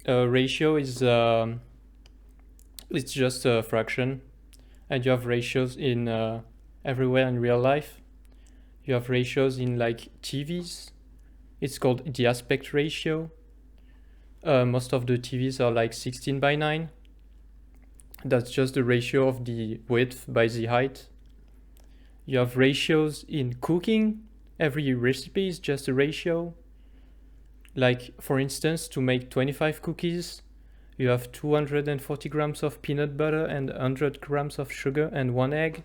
ratio is it's just a fraction, and you have ratios in everywhere in real life. You have ratios in like TVs. It's called the aspect ratio. Most of the TVs are like 16:9. That's just the ratio of the width by the height. You have ratios in cooking. Every recipe is just a ratio. Like, for instance, to make 25 cookies, you have 240 grams of peanut butter and 100 grams of sugar and 1 egg.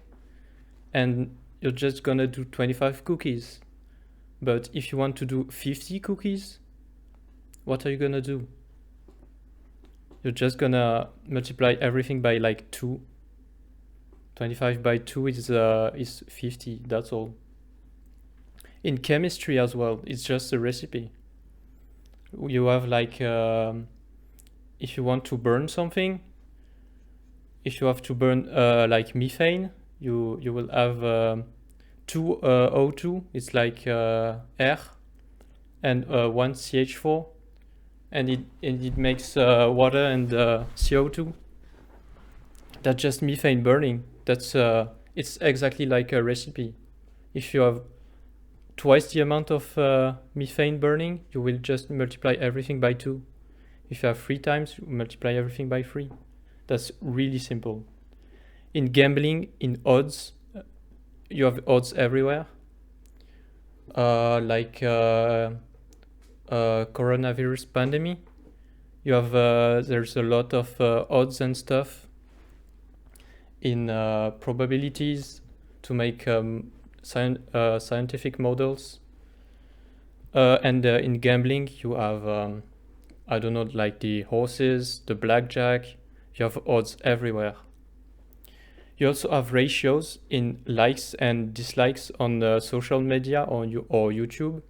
And you're just gonna do 25 cookies. But if you want to do 50 cookies, what are you gonna do? You're just gonna multiply everything by like 2. 25 by 2 is 50, that's all. In chemistry as well, it's just a recipe. You have like, if you want to burn something, if you have to burn like methane, you will have 2 O2, it's like air, and 1 CH4, and it makes water and CO2. That's just methane burning. That's it's exactly like a recipe. If you have twice the amount of methane burning, you will just multiply everything by 2. If you have 3 times, you multiply everything by 3. That's really simple. In gambling, in odds, you have odds everywhere. Like coronavirus pandemic, you have there's a lot of odds and stuff in probabilities to make scientific models. And in gambling, you have I don't know, like the horses, the blackjack. You have odds everywhere. You also have ratios in likes and dislikes on social media or YouTube.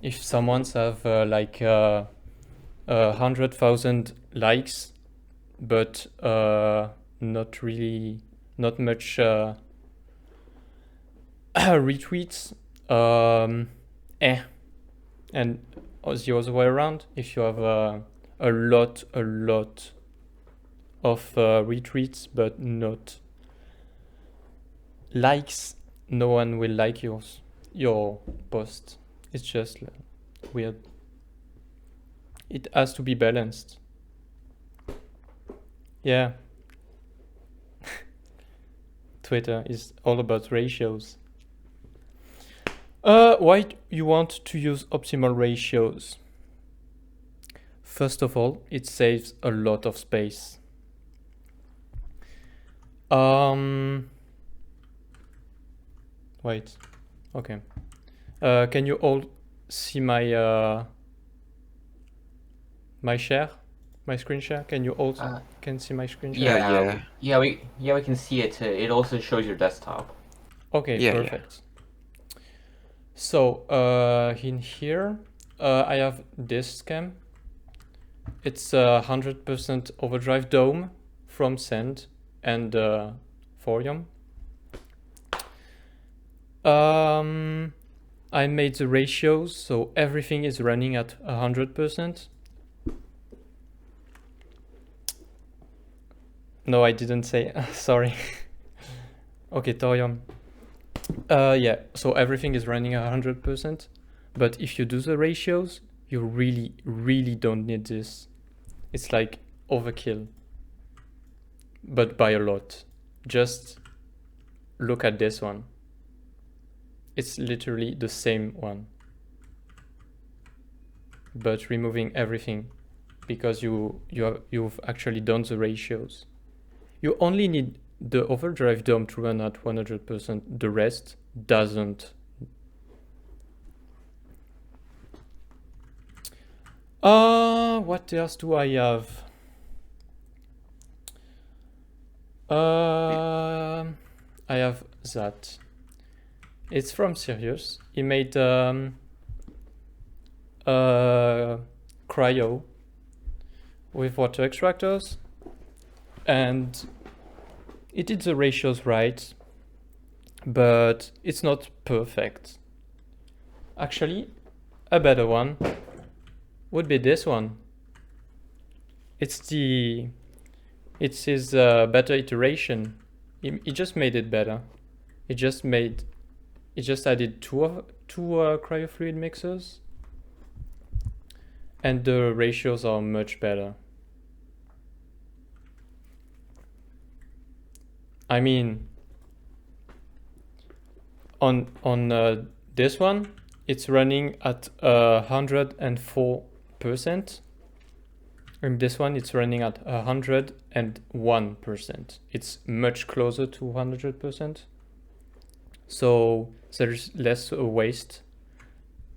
If someone's have like 100,000 likes, but not much retweets, and the other way around, if you have a lot of retweets but not likes, no one will like your post. It's just weird. It has to be balanced. Yeah. Twitter is all about ratios. Why you want to use optimal ratios? First of all, it saves a lot of space. Wait. Okay. Can you all see my my share? My screen share? Can you also can see my screen share? We can see it. It also shows your desktop. Okay, perfect. So in here, I have this scam. It's 100% overdrive DOM from Send and Thorium. I made the ratios, so everything is running at 100%. No, I didn't say, sorry. Okay, Thorium. Yeah, so everything is running 100%, but if you do the ratios, you really don't need this. It's like overkill, but by a lot. Just look at this one. It's literally the same one, but removing everything because you've actually done the ratios. You only need the overdrive DOM to run at 100%. The rest doesn't. What else do I have? I have that. It's from Sirius. He made cryo with water extractors, and it did the ratios right, but it's not perfect. Actually, a better one would be this one. It's his better iteration. He just made it better. It just added two cryofluid mixers, and the ratios are much better. I mean, on this one, it's running at 104%. And this one, it's running at 101%. It's much closer to 100%. So there is less waste.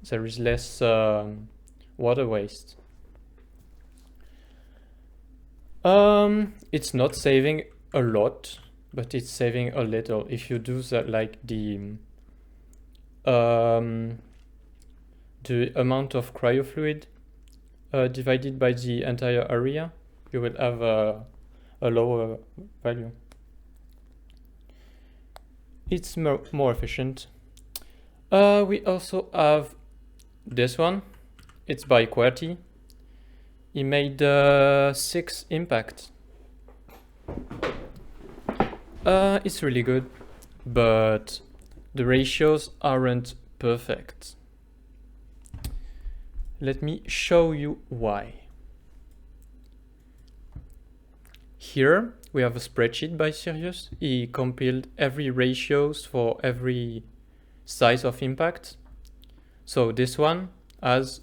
There is less water waste. It's not saving a lot, but it's saving a little. If you do that, like the amount of cryofluid divided by the entire area, you will have a lower value. It's more efficient. We also have this one. It's by QWERTY. He made 6 impact. It's really good, but the ratios aren't perfect. Let me show you why. Here we have a spreadsheet by Sirius. He compiled every ratios for every size of impact. So this one has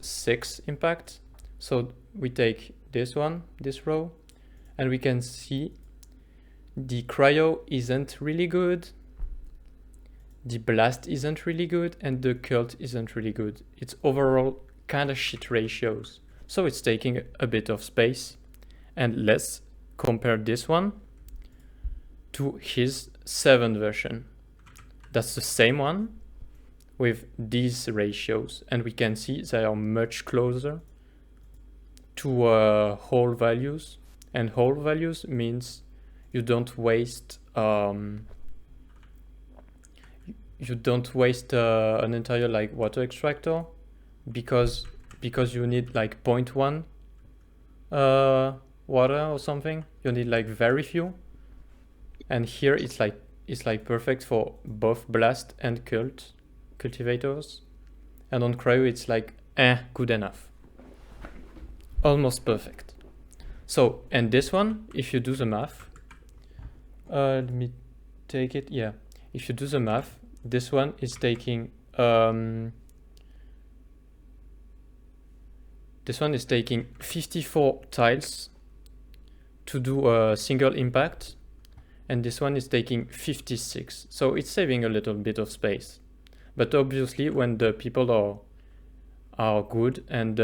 6 impact. So we take this one, this row, and we can see the cryo isn't really good, the blast isn't really good, and the cult isn't really good. It's overall kind of shit ratios. So it's taking a bit of space. And let's compare this one to his 7th version. That's the same one with these ratios, and we can see they are much closer to whole values. And whole values means you don't waste an entire like water extractor because you need like 0.1 water or something. You need like very few, and here it's like perfect for both blast and cultivators, and on cryo it's like good enough, almost perfect. So, and this one, if you do the math, let me take it. Yeah, if you do the math, this one is taking 54 tiles to do a single impact, and this one is taking 56. So it's saving a little bit of space. But obviously when the people are good, and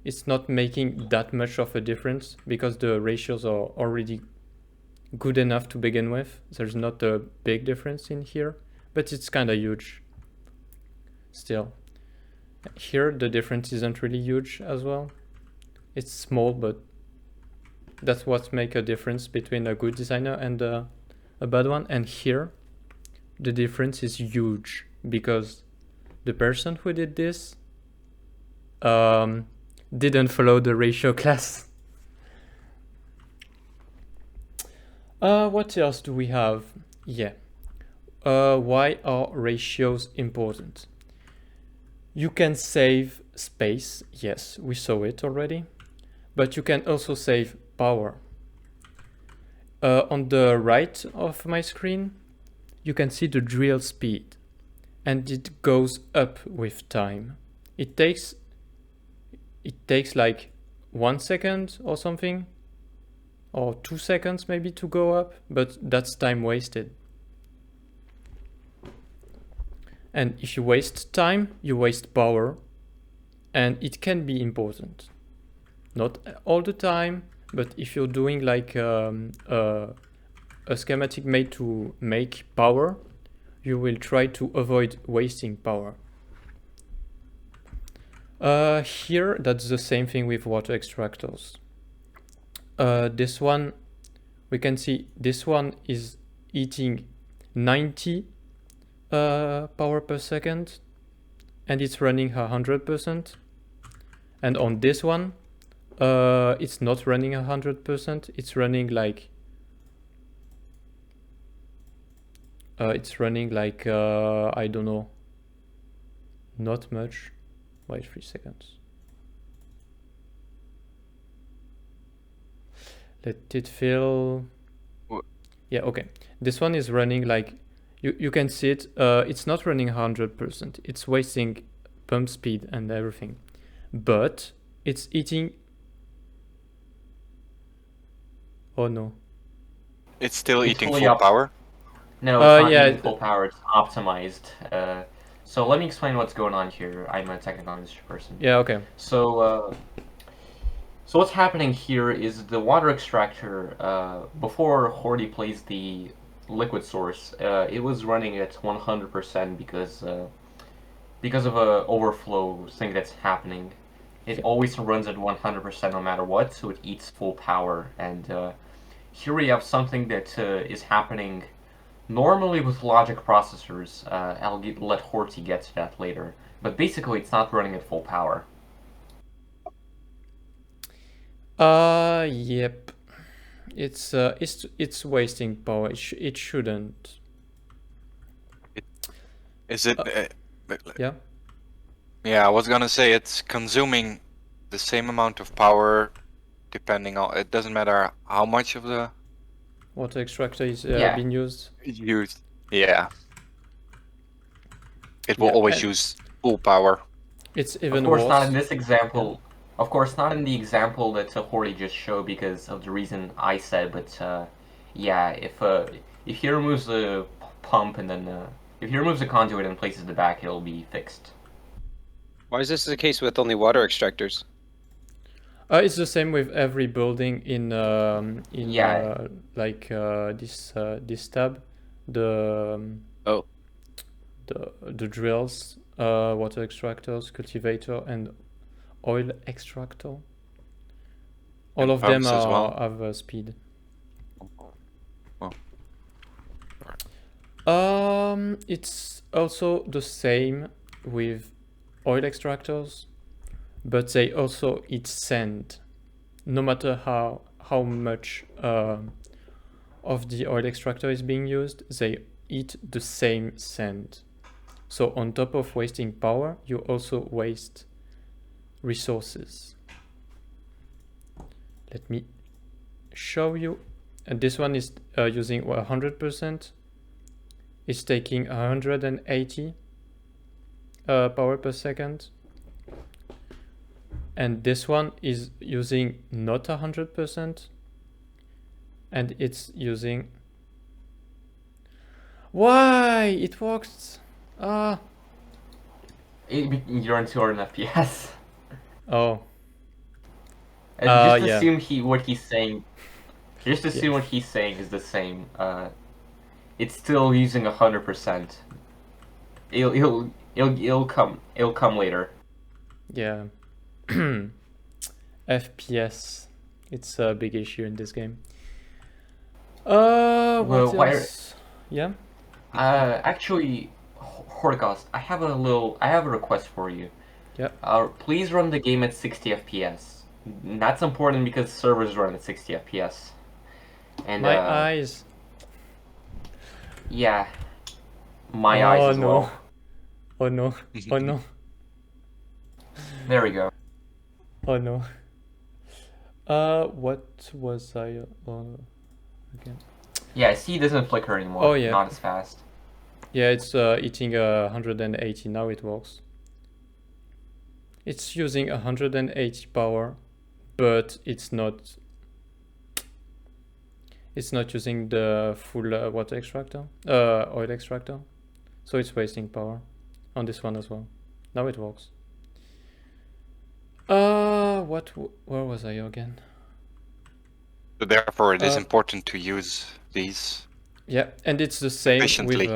it's not making that much of a difference because the ratios are already good enough to begin with. There's not a big difference in here, but it's kind of huge still. Here the difference isn't really huge as well. It's small, but that's what makes a difference between a good designer and a bad one. And here the difference is huge because the person who did this didn't follow the ratio class. What else do we have? Yeah. Why are ratios important? You can save space. Yes, we saw it already. But you can also save power. On the right of my screen, you can see the drill speed, and it goes up with time. It takes like 1 second or something, or 2 seconds maybe to go up, but that's time wasted. And if you waste time, you waste power, and it can be important. Not all the time, but if you're doing like a schematic made to make power, you will try to avoid wasting power. Here, that's the same thing with water extractors. This one, we can see this one is eating 90 power per second, and it's running 100%. And on this one, it's not running 100%. It's running like I don't know, not much. Wait 3 seconds. Let it fill. Yeah, okay. This one is running like, you can see it. It's not running 100%. It's wasting pump speed and everything, but it's eating. Oh no. It's still It's eating fully full up. power. No, it's not Yeah. eating full power. It's optimized. So let me explain what's going on here. I'm a technical industry person. Yeah, okay. So what's happening here is the water extractor, before Horty plays the liquid source, it was running at 100% because of a overflow thing that's happening. It always runs at 100% no matter what, so it eats full power. And here we have something that is happening normally with logic processors. I'll let Horty get to that later. But basically, it's not running at full power. Yep. It's wasting power. It shouldn't. Is it? Yeah. Yeah, I was gonna say it's consuming the same amount of power, depending on. It doesn't matter how much of the Water extractor is Yeah. being used. used. Yeah. It will Yeah, always and use full power. it's Of even course, worse. not in this example. Of course, not in the example that Horty just showed because of the reason I said. But yeah, if he removes the pump and then if he removes the conduit and places the back, it'll be fixed. Why is this the case with only water extractors? It's the same with every building in Yeah. This tab, the Oh. the drills, water extractors, cultivator, and oil extractor. All And of them pumps as well? have speed. Well. It's also the same with oil extractors, but they also eat sand. No matter how much of the oil extractor is being used, they eat the same sand. So on top of wasting power, you also waste resources. Let me show you. And this one is using 100%. It's taking 180 power per second. And this one is using not 100%. And it's using... Why? It works. You're in 200 FPS. Oh. Just Yeah. assume what he's saying. Just assume Yeah. what he's saying is the same. It's still using 100%. It'll come later. Yeah. FPS. It's a big issue in this game. What Well, else? Yeah. Actually, Horticost, I have a request for you. Yeah. Please run the game at 60 FPS. That's important because servers run at 60 FPS. And My eyes. Yeah. My eyes as no. well. Oh no. Oh no. There we go. Oh no. What was I on again? Yeah, see, it doesn't flicker anymore. Oh, yeah. Not as fast. Yeah, it's eating 180. Now it works. It's using 180 power, but it's not using the full water extractor, oil extractor. So it's wasting power on this one as well. Now it works. Where was I again? So therefore, it is important to use these. Yeah, and it's the same Efficiently.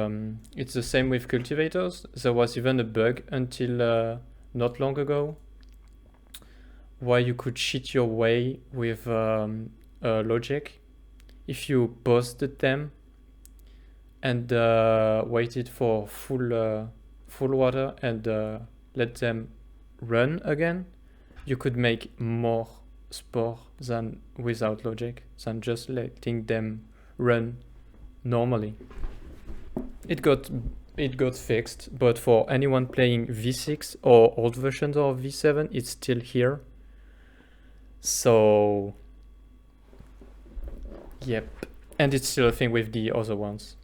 with cultivators. There was even a bug until not long ago, where you could cheat your way with logic if you posted them and waited for full water and let them run again. you could make more spore than without logic, than just letting them run normally. It got fixed, but for anyone playing V6 or old versions of V7, it's still here. So, yep. And it's still a thing with the other ones.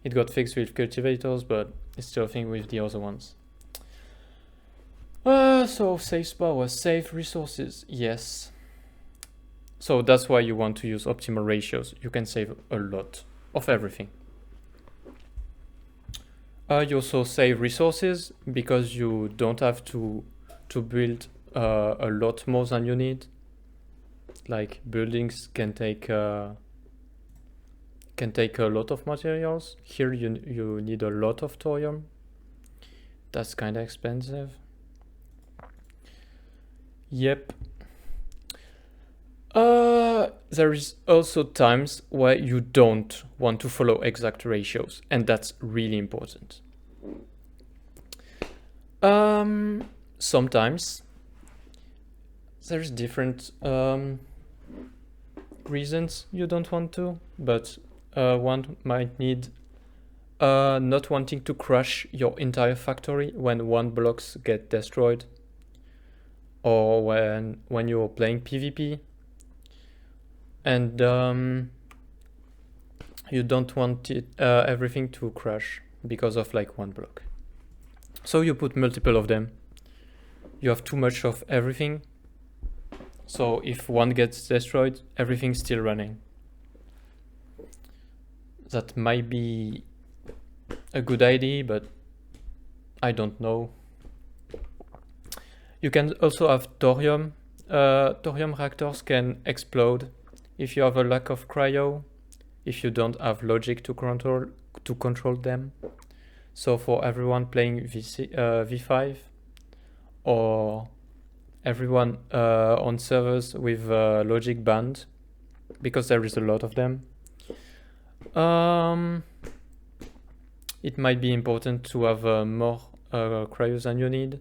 It got fixed with cultivators, but it's still a thing with the other ones. So save spot was save resources, yes. So that's why you want to use optimal ratios. You can save a lot of everything. You also save resources because you don't have to build a lot more than you need. Like buildings can take a lot of materials. Here you need a lot of thorium. That's kind of expensive. Yep. There is also times where you don't want to follow exact ratios, and that's really important. Sometimes there's different reasons you don't want to, but one might need not wanting to crash your entire factory when one blocks get destroyed, or when you're playing PvP. And you don't want everything to crash because of like one block. So you put multiple of them. You have too much of everything. So if one gets destroyed, everything's still running. That might be a good idea, but I don't know. You can also have thorium. Thorium reactors can explode if you have a lack of cryo, if you don't have logic to control them. So for everyone playing V5 or everyone on servers with logic banned, because there is a lot of them, it might be important to have more cryo than you need.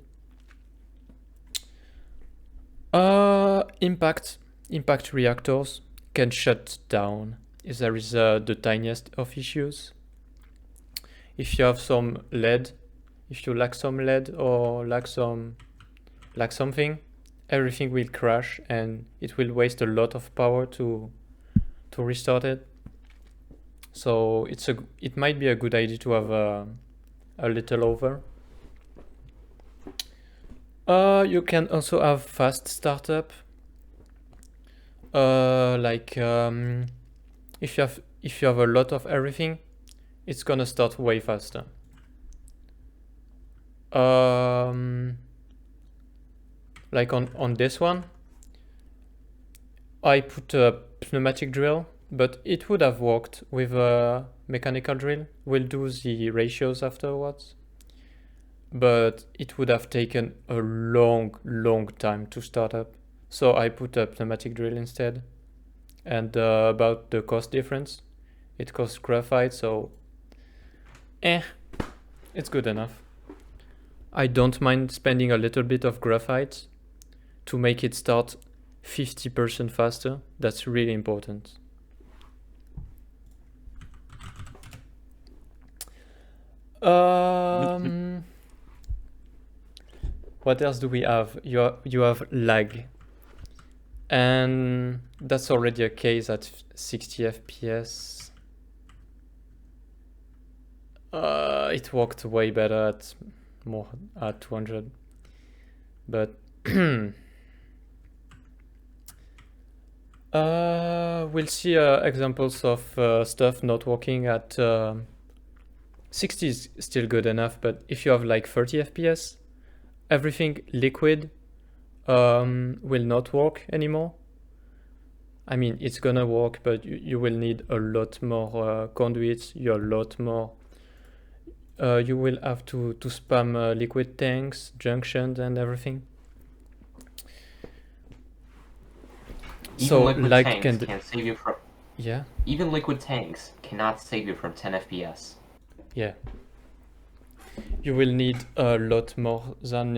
Impact reactors can shut down if there is the tiniest of issues. If you have some lead, if you lack some lead or lack something, everything will crash and it will waste a lot of power to restart it. So it might be a good idea to have a little over. You can also have fast startup. If you have a lot of everything, it's gonna start way faster. Like on this one, I put a pneumatic drill, but it would have worked with a mechanical drill. We'll do the ratios afterwards. But it would have taken a long time to start up. So I put a pneumatic drill instead. And about the cost difference, it costs graphite, so it's good enough. I don't mind spending a little bit of graphite to make it start 50% faster. That's really important. What else do we have? You have lag, and that's already a case at 60 FPS. It worked way better at 200, but we'll see examples of stuff not working at 60 is still good enough, but if you have like 30 FPS, everything liquid will not work anymore. I mean, it's gonna work, but you will need a lot more conduits, you will have to spam liquid tanks, junctions, and everything. Even So liquid like tanks can't save you from. Yeah. Even liquid tanks cannot save you from 10 FPS. Yeah. you will need a lot more than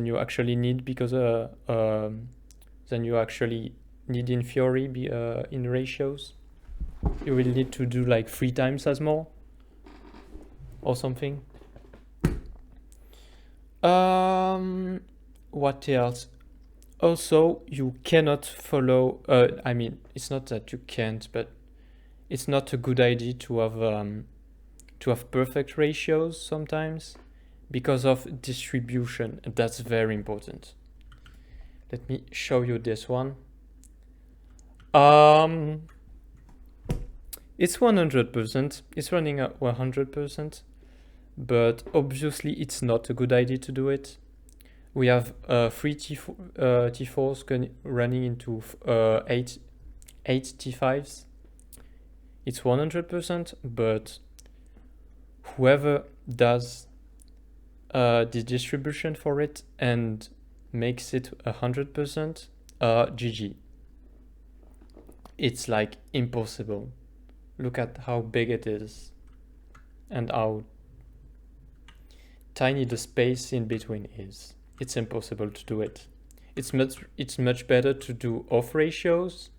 you actually need, because than you actually need in theory in ratios. You will need to do like 3 times as more or something. What else? Also, you cannot follow. I mean, it's not that you can't, but it's not a good idea to have perfect ratios sometimes, because of distribution, and that's very important. Let me show you this one. It's 100%. It's running at 100%, but obviously it's not a good idea to do it. We have 3 T4s running into 8 T5s. It's 100%, but whoever does the distribution for it and makes it 100%, GG. It's like impossible. Look at how big it is and how tiny the space in between is. It's impossible to do it. It's much better to do off ratios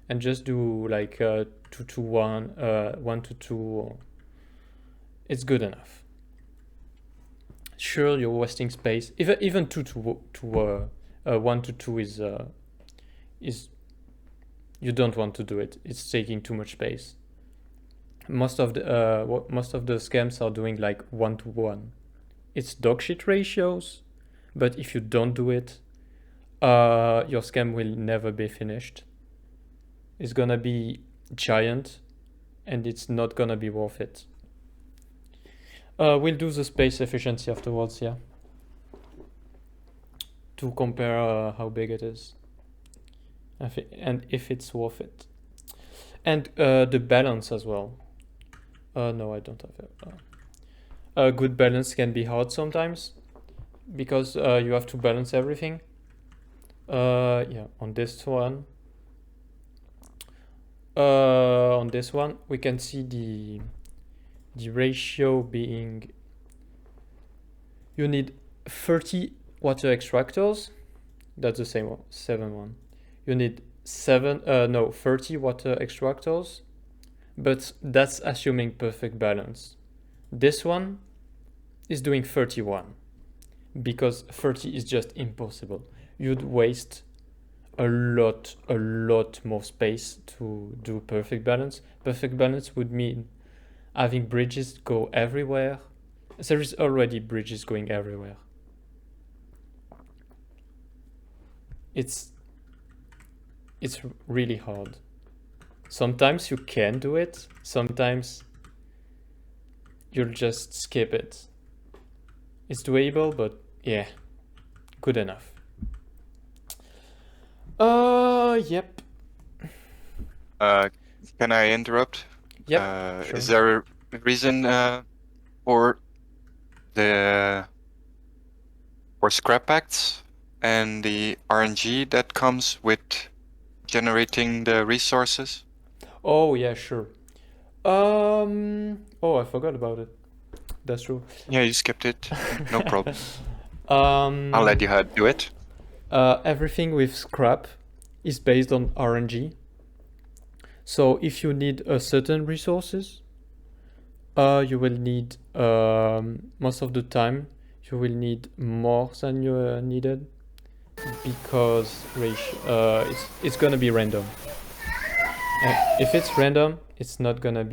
and just do like 2 to 1, 1 to 2. It's good enough. Sure, you're wasting space. Even 2 to 1 to 2 is you don't want to do it. It's taking too much space. Most of the scams are doing like 1 to 1. It's dogshit ratios, but if you don't do it, your scam will never be finished. It's gonna be giant, and it's not gonna be worth it. We'll do the space efficiency afterwards, yeah, to compare how big it is, and if it's worth it, and the balance as well. No, I don't have it. A good balance can be hard sometimes, because you have to balance everything. Yeah, on this one. On this one, we can see the ratio being, you need 30 water extractors. That's the same one, 7 You need 30 water extractors, but that's assuming perfect balance. This one is doing 31, because 30 is just impossible. You'd waste a lot more space to do perfect balance. Perfect balance would mean having bridges go everywhere. There is already bridges going everywhere. It's really hard. Sometimes you can do it, sometimes you'll just skip it. It's doable, but yeah, good enough. Yep. Can I interrupt? Yep. Sure. Is there a reason for scrap packs and the RNG that comes with generating the resources? Oh yeah, sure. Oh, I forgot about it. That's true. Yeah, you skipped it. No problem. I'll let you do it. Everything with scrap is based on RNG. So if you need a certain resources, you will need most of the time you will need more than you needed, because it's gonna be random. If it's random, it's not gonna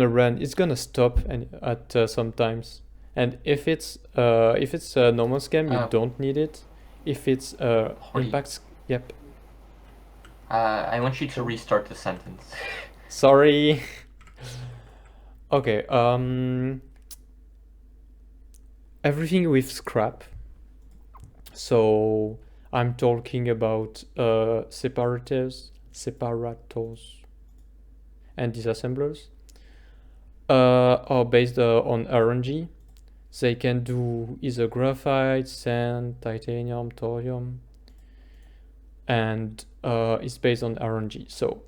run. It's gonna stop at sometimes. And if it's a normal scam, you don't need it. If it's impacts, yep. I want you to restart the sentence. Sorry. Okay. Everything with scrap. So I'm talking about separators, and disassemblers. Are based on RNG. They can do either graphite, sand, titanium, thorium, and it's based on RNG. So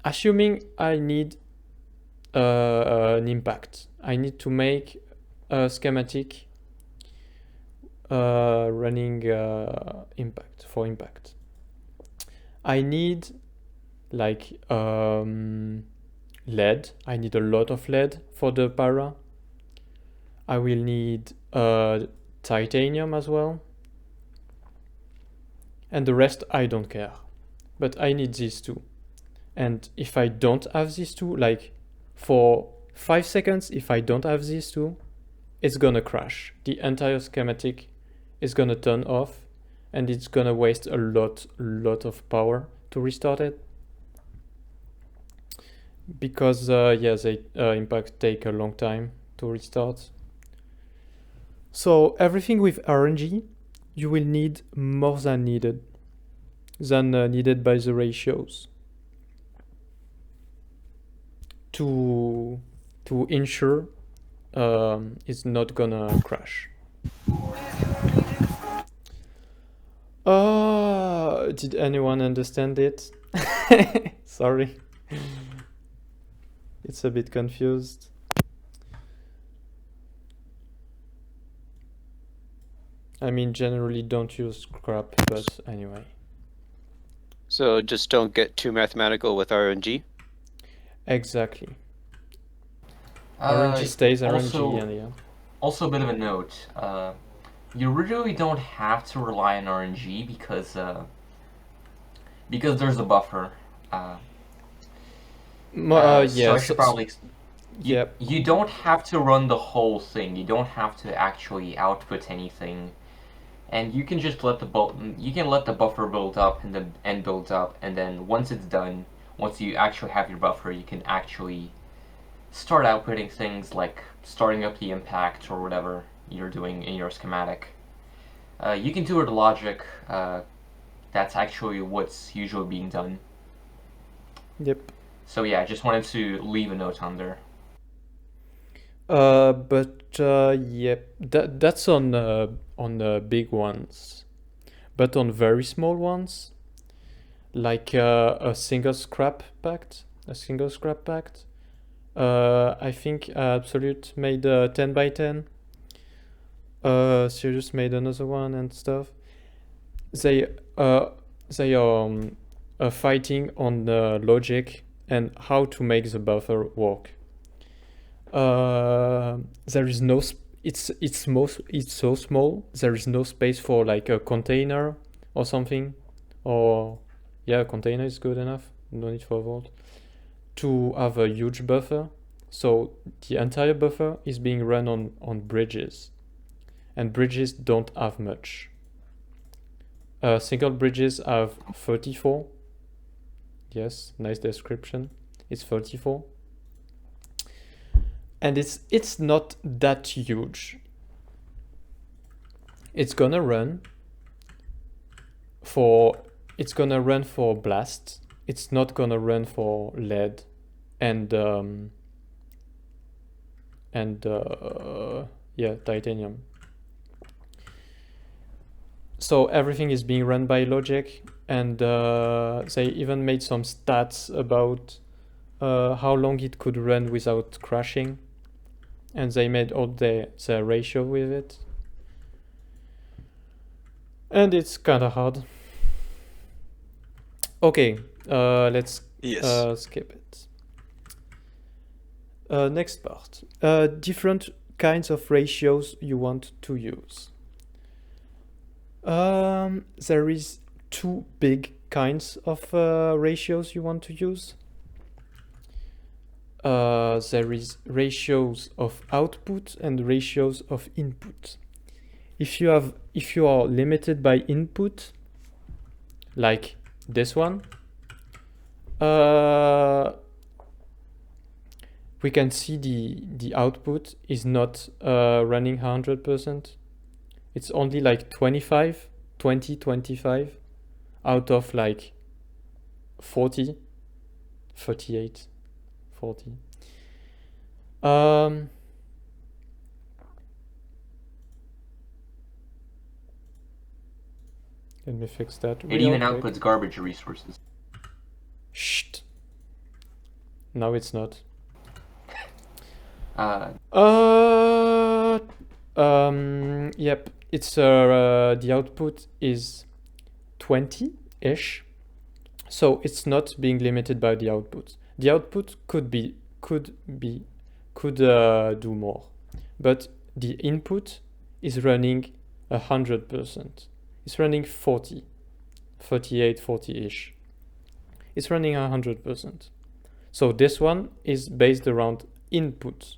assuming I need an impact. I need to make a schematic running impact for impact. I need like lead. I need a lot of lead for the para. I will need titanium as well. And the rest I don't care. But I need these two. And if I don't have these two, like for 5 seconds, if I don't have these two, it's gonna crash. The entire schematic is gonna turn off, and it's gonna waste a lot of power to restart it. Because yeah, they impact take a long time to restart. So everything with RNG, you will need more than needed by the ratios to ensure it's not gonna crash. Did anyone understand it? Sorry. It's a bit confused. I mean, generally don't use scrap, but anyway. So just don't get too mathematical with RNG. Exactly. RNG stays RNG, and yeah. Also, a bit of a note. You really don't have to rely on RNG because there's a buffer. Yeah. So I should probably. Yep. You don't have to run the whole thing. You don't have to actually output anything, and you can just let the buffer build up and build up, and then once it's done, once you actually have your buffer, you can actually start outputting things like starting up the impact or whatever you're doing in your schematic. You can do it logic. That's actually what's usually being done. Yep. So yeah, I just wanted to leave a note on there. Yep, that's on big ones, but on very small ones, like a single scrap pact. I think Absolute made 10 by 10. Sirius made another one and stuff. They are fighting on logic and how to make the buffer work. There is no it's so small, there is no space for like a container or something, or yeah, a container is good enough, no need for a vault to have a huge buffer. So the entire buffer is being run on bridges, and bridges don't have much. Single bridges have 34. Yes, nice description. It's 34. And it's not that huge. It's gonna run for blast. It's not gonna run for lead and yeah, titanium. So everything is being run by logic, and they even made some stats about how long it could run without crashing. And they made all the ratio with it. And it's kind of hard. Okay, let's skip it. Next part. Different kinds of ratios you want to use. There is two big kinds of ratios you want to use. There is ratios of output and ratios of input. If you are limited by input, like this one, we can see the output is not running 100%. It's only like 25 out of like 40, 38. 40. Let me fix that. It even outputs garbage resources. Shh. No, it's not. Yep. It's the output is 20-ish, so it's not being limited by the output. The output could do more, but the input is running 100%. It's running 40, 38, 40-ish. It's running 100%. So this one is based around input.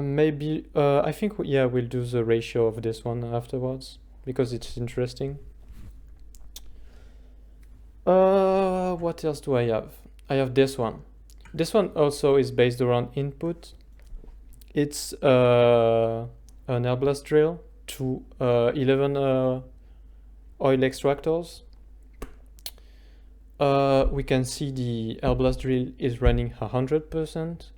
Maybe I think we'll do the ratio of this one afterwards because it's interesting. What else do I have? I have this one. This one also is based around input. It's an air blast drill to 11 oil extractors. We can see the air blast drill is running 100%.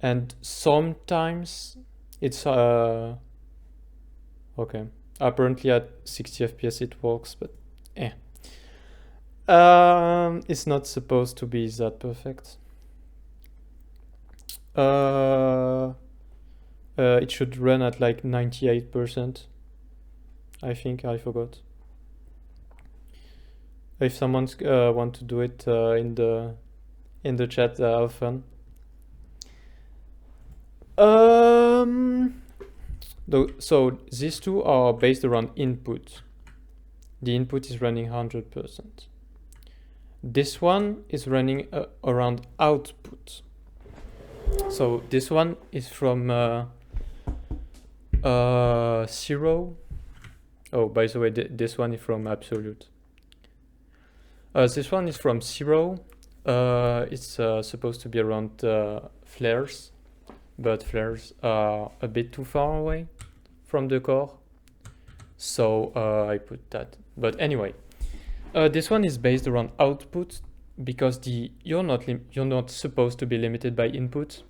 And sometimes it's okay. Apparently at 60 FPS it works, but it's not supposed to be that perfect. It should run at like 98%. I think I forgot. If someone want to do it in the chat, have fun. So these two are based around input. The input is running 100%. This one is running around output. So this one is from 0. Oh, by the way, this one is from absolute. This one is from 0. It's supposed to be around flares, but flares are a bit too far away from the core, so I put that. But anyway, this one is based around output because you're not supposed to be limited by input.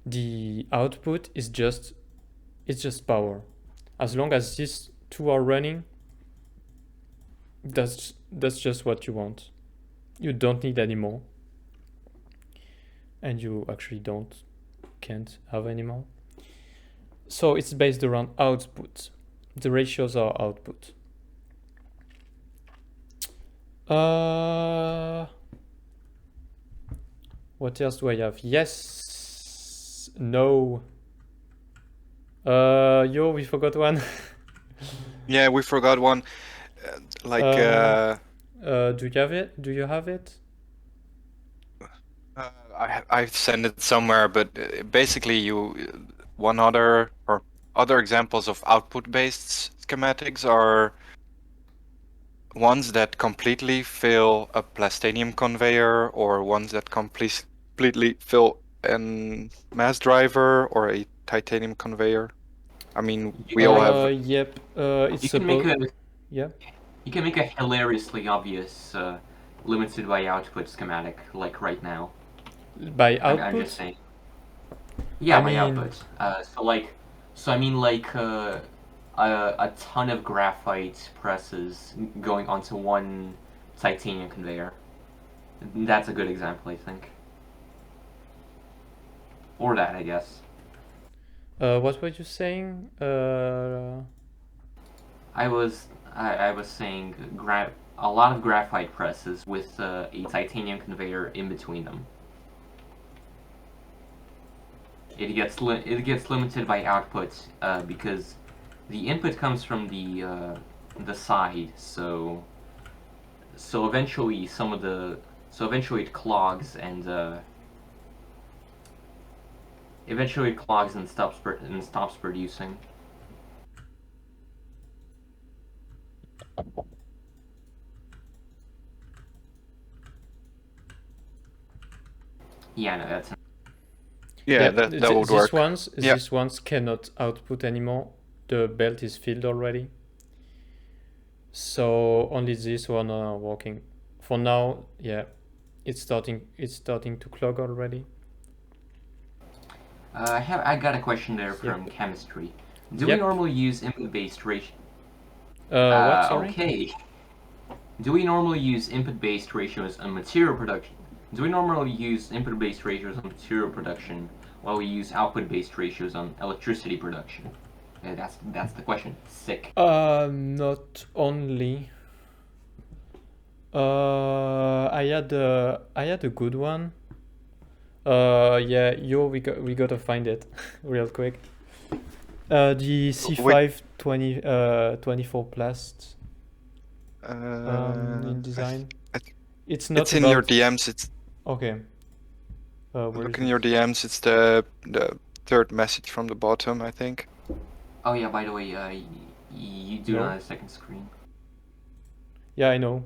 The output is just power. As long as these two are running, that's just what you want. You don't need any more, and you actually can't have any more. So it's based around output. The ratios are output. What else do I have? Yes. No. We forgot one. Yeah, we forgot one. Do you have it? Do you have it? I sent it somewhere, but basically other examples of output-based schematics are ones that completely fill a plastanium conveyor, or ones that completely fill a mass driver or a titanium conveyor. I mean, we all have. Yep. It's supposed. Yeah. You can make a hilariously obvious limited by output schematic, like right now. By output? I'm just saying. Yeah, by output. So I mean like a ton of graphite presses going onto one titanium conveyor. That's a good example, I think. Or that, I guess. What were you saying? I was saying a lot of graphite presses with a titanium conveyor in between them. It gets limited by output because the input comes from the side, so eventually it clogs and stops producing. Yeah, no, that's. Yeah, that would work. These ones cannot output anymore. The belt is filled already. So only this one are working. For now, yeah, it's starting to clog already. I got a question there from chemistry. Do we normally use input-based ratio? What? Sorry. Okay. Do we normally use input-based ratios on material production? Do we normally use input-based ratios on material production while we use output-based ratios on electricity production? That's the question. Sick. Not only. I had a good one. Yeah, we gotta find it real quick. The C5 24 plast in design. It's not It's in your about... DMs. It's Okay. Where look is in it? your DMs. It's the third message from the bottom, I think. Oh yeah, by the way, you do it No. on a second screen. Yeah, I know.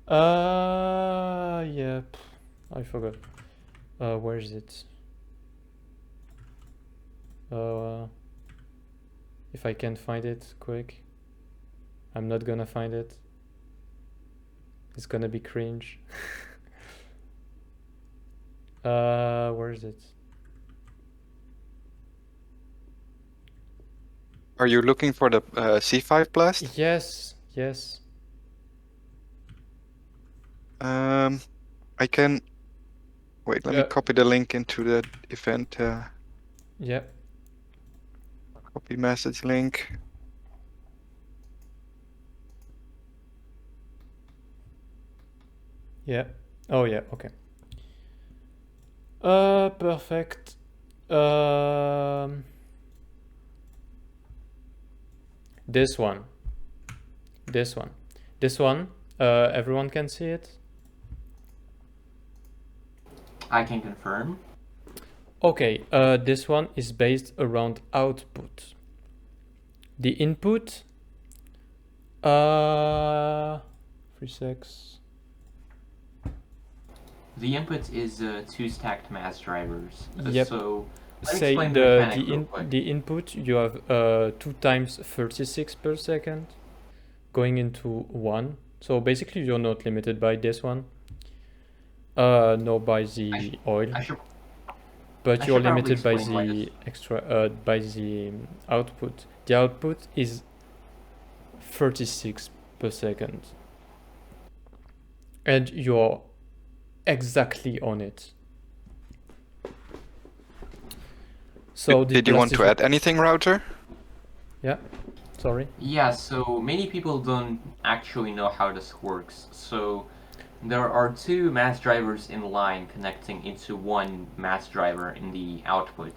Yeah, I forgot. Where is it? If I can find it quick. I'm not gonna find it. It's gonna be cringe. Where is it? Are you looking for the C5 blast? Yes, yes. I can wait. Let me copy the link into the event. Yeah. Copy message link. Yeah. Oh yeah. Okay. Perfect. This one. Everyone can see it. I can confirm. Okay. This one is based around output. The input. 3.6. The input is two stacked mass drivers. Yep. So let's Say explain the input, you have 2 times 36 per second going into 1. So basically you're not limited by this one. No, by the oil. But you're limited by the extra by the output. The output is 36 per second. And you're exactly on it. So did you want to add anything, Router? Yeah, sorry. Yeah, so many people don't actually know how this works. So there are 2 mass drivers in line connecting into one mass driver in the output.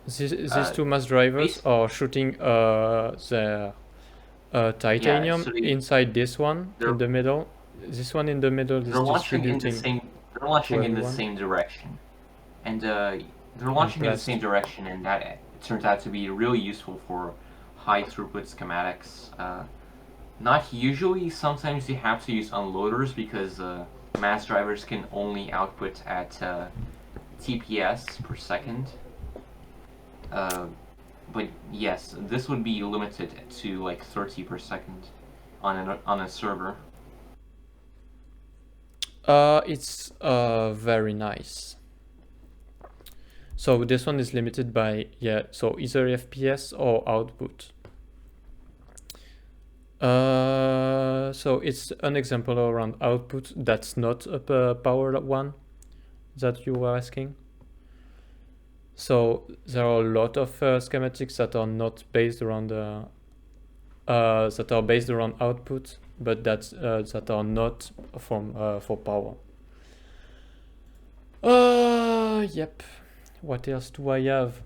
These 2 mass drivers are shooting the titanium inside this one in the middle. This one in the middle is distributing. They're launching in the same direction, and they're launching in the same direction, and that it turns out to be really useful for high throughput schematics. Not usually. Sometimes you have to use unloaders because mass drivers can only output at TPS per second. But yes, this would be limited to like 30 per second on a server. It's very nice. So this one is limited by, so either FPS or output. So it's an example around output that's not a power one that you were asking. So there are a lot of schematics that are not based around that are based around output, but that are not for power. Yep. What else do I have?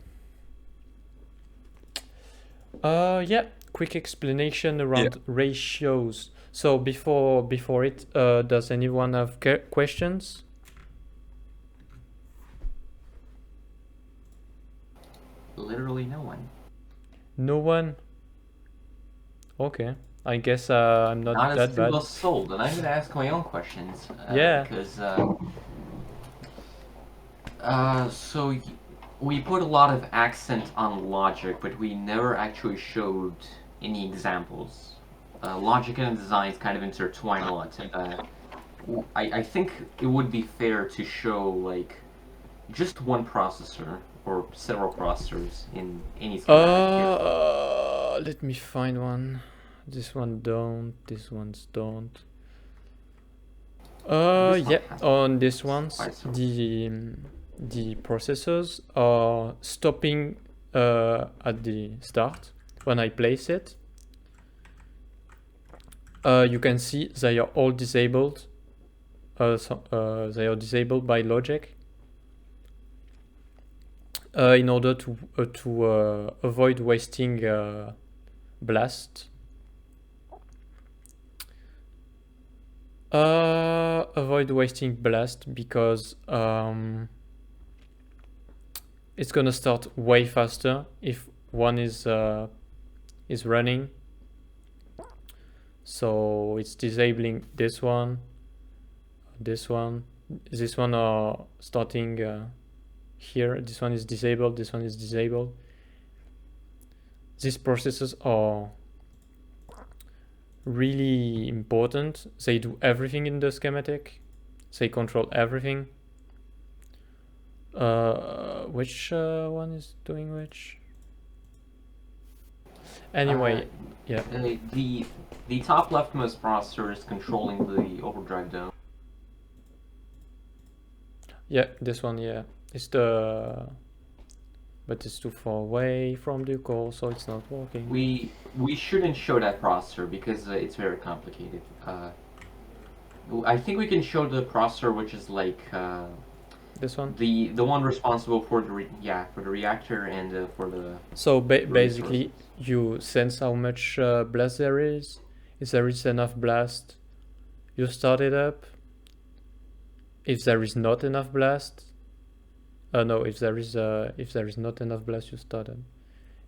Yeah. Quick explanation around ratios. So before it, does anyone have questions? Literally no one. No one? Okay. I guess I'm not that bad. Not as sold, and I'm gonna ask my own questions. Yeah. Because so we put a lot of accent on logic, but we never actually showed any examples. Logic and design is kind of intertwined a lot. I think it would be fair to show like just one processor or several processors in any schematic. Let me find one This one don't. This ones don't. This one Yeah. has On this ones, quite some- the processors are stopping at the start when I place it. You can see they are all disabled. They are disabled by logic in order to avoid wasting blast. Avoid wasting blast because it's gonna start way faster if one is running. So it's disabling this one, this one are starting here. This one is disabled, this one is disabled. These processes are really important. They do everything in the schematic. They control everything. Which one is doing which? Anyway, yeah. The top leftmost processor is controlling the overdrive dome. Yeah, this one, yeah. It's but it's too far away from the core, so it's not working. We shouldn't show that processor because it's very complicated. I think we can show the processor which is like This one? the one responsible for the reactor and for the. So basically, you sense how much blast there is. If there is enough blast, you start it up. If there is not enough blast, no. If there is not enough blast, you start it.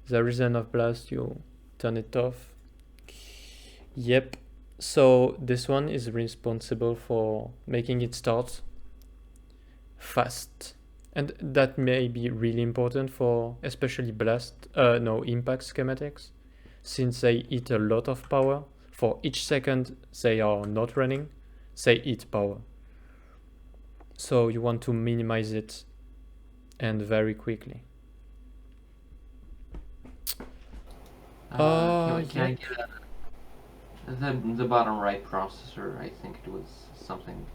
If there is enough blast, you turn it off. Yep. So this one is responsible for making it start fast, and that may be really important for especially impact schematics, since they eat a lot of power. For each second they are not running, they eat power. So you want to minimize it, and very quickly. Can I get the bottom right processor? I think it was something.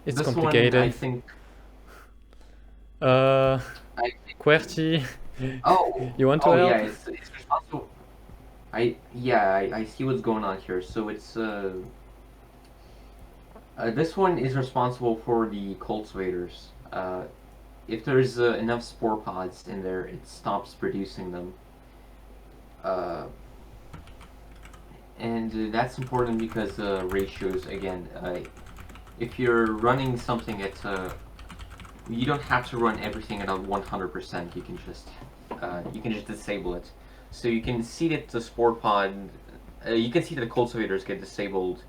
It's this complicated. One, I think. QWERTY. Oh. You want to help? Yeah, it's responsible. I see what's going on here. So it's this one is responsible for the cultivators. If there's enough spore pods in there, it stops producing them. And that's important because ratios, again, if you're running something at you don't have to run everything at 100%. You can just disable it. So you can see that the spore pod, you can see that the cultivators get disabled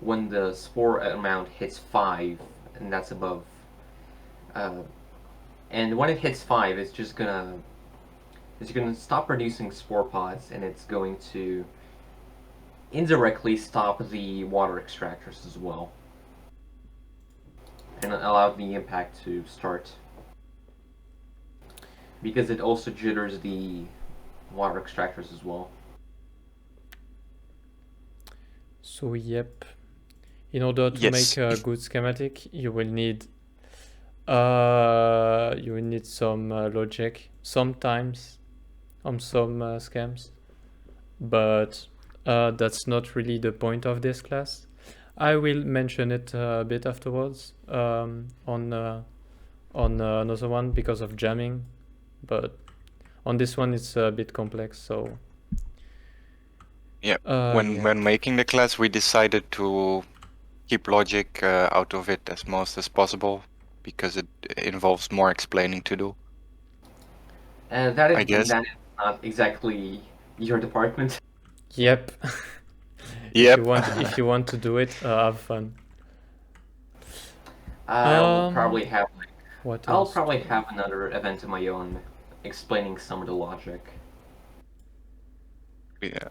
when the spore amount hits 5, and that's above. And when it hits 5, it's gonna stop producing spore pods, and it's going to indirectly stop the water extractors as well, and allow the impact to start, because it also jitters the water extractors as well. So yep, in order to make a good schematic, you will need some logic sometimes on some schemes, but that's not really the point of this class. I will mention it a bit afterwards on another one because of jamming, but on this one it's a bit complex. So yeah, when making the class, we decided to keep logic out of it as most as possible because it involves more explaining to do. That is not exactly your department. Yep. Yep. If you want to do it, have fun. I'll probably have I'll probably have another event of my own explaining some of the logic. Yeah.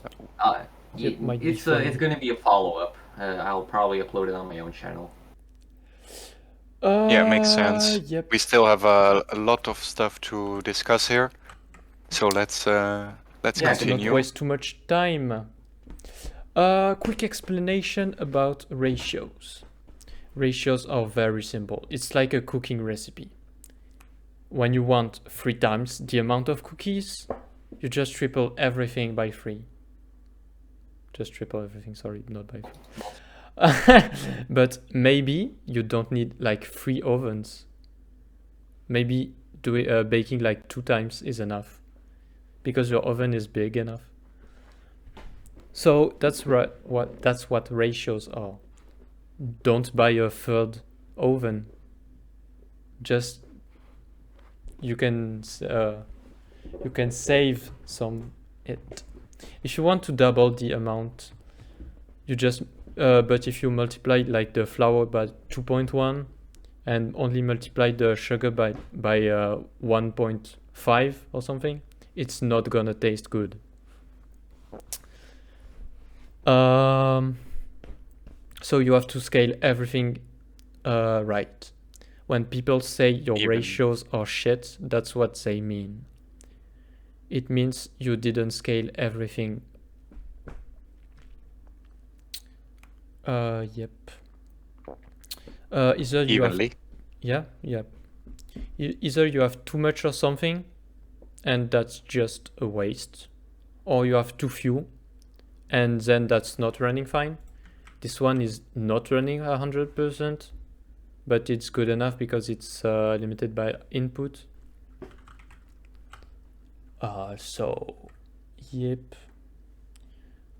It's going to be a follow-up. I'll probably upload it on my own channel. Yeah, makes sense. Yep. We still have a lot of stuff to discuss here. So let's Yeah, Let's not continue. waste too much time. Quick explanation about ratios. Ratios are very simple. It's like a cooking recipe. When you want 3 times the amount of cookies, you just triple everything by 3. Just triple everything, sorry, not by 3. But maybe you don't need like 3 ovens. Maybe baking like 2 times is enough because your oven is big enough. So that's what ratios are. Don't buy a third oven. Just you can save some it. If you want to double the amount, you just but if you multiply like the flour by 2.1 and only multiply the sugar by 1.5 or something, it's not gonna taste good. So you have to scale everything right. When people say your Even. ratios are shit, that's what they mean. It means you didn't scale everything. Yep. Either you have, Evenly. yeah. Either you have too much or something, and that's just a waste, or you have too few, and then that's not running fine. This one is not running 100%, but it's good enough because it's limited by input. So, yep.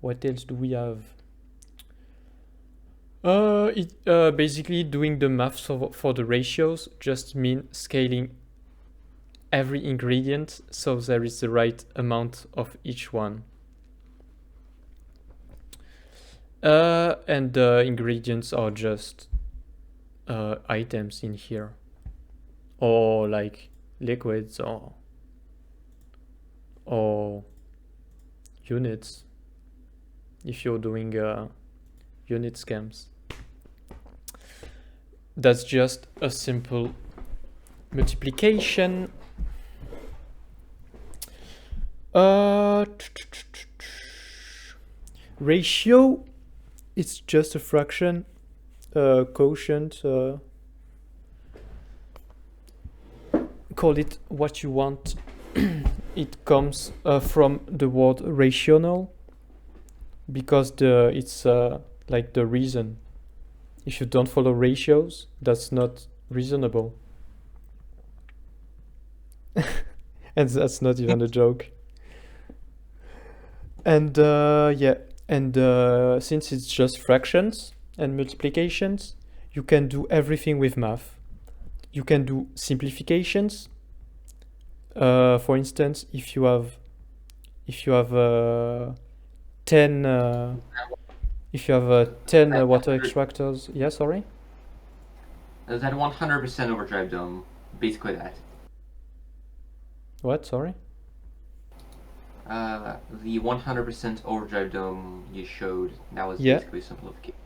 What else do we have? Basically doing the math for the ratios just mean scaling every ingredient so there is the right amount of each one. And the ingredients are just items in here, or like liquids or units if you're doing unit scams. That's just a simple multiplication. Ratio, it's just a fraction. Quotient, call it what you want. It comes from the word rational because it's like the reason. If you don't follow ratios, that's not reasonable. And that's not even a joke. And yeah, and since it's just fractions and multiplications, you can do everything with math. You can do simplifications. For instance, if you have 10 water extractors, yeah, sorry. Is that 100% overdrive dome? Basically that. What? Sorry. The 100% overdrive dome you showed, that was Yeah. basically simplification.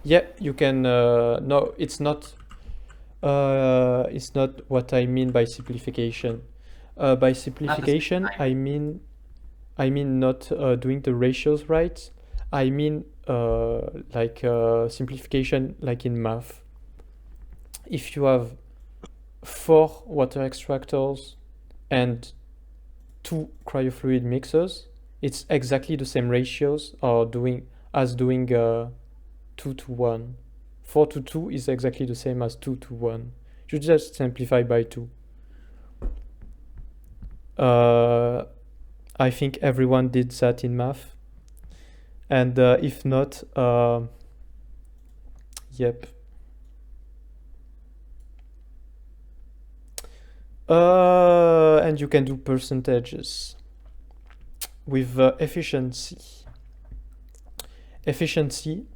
Yeah, you can. No, it's not. It's not what I mean by simplification. By simplification, I mean not doing the ratios right. I mean like simplification, like in math. If you have 4 water extractors and 2 cryofluid mixers, it's exactly the same ratios as doing 2 to 1. 4 to 2 is exactly the same as 2 to 1. You just simplify by 2. I think everyone did that in math. And if not, yep. And you can do percentages with efficiency. Efficiency,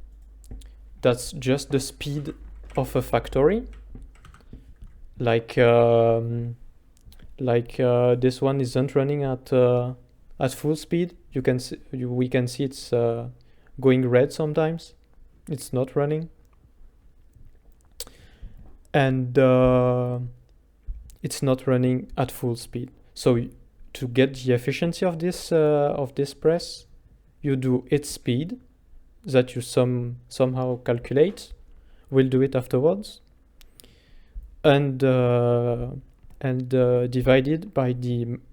that's just the speed of a factory. Like this one isn't running at full speed. We can see it's going red sometimes. It's not running. And it's not running at full speed. So to get the efficiency of this press, you do its speed that you somehow calculate. We'll do it afterwards, and divided by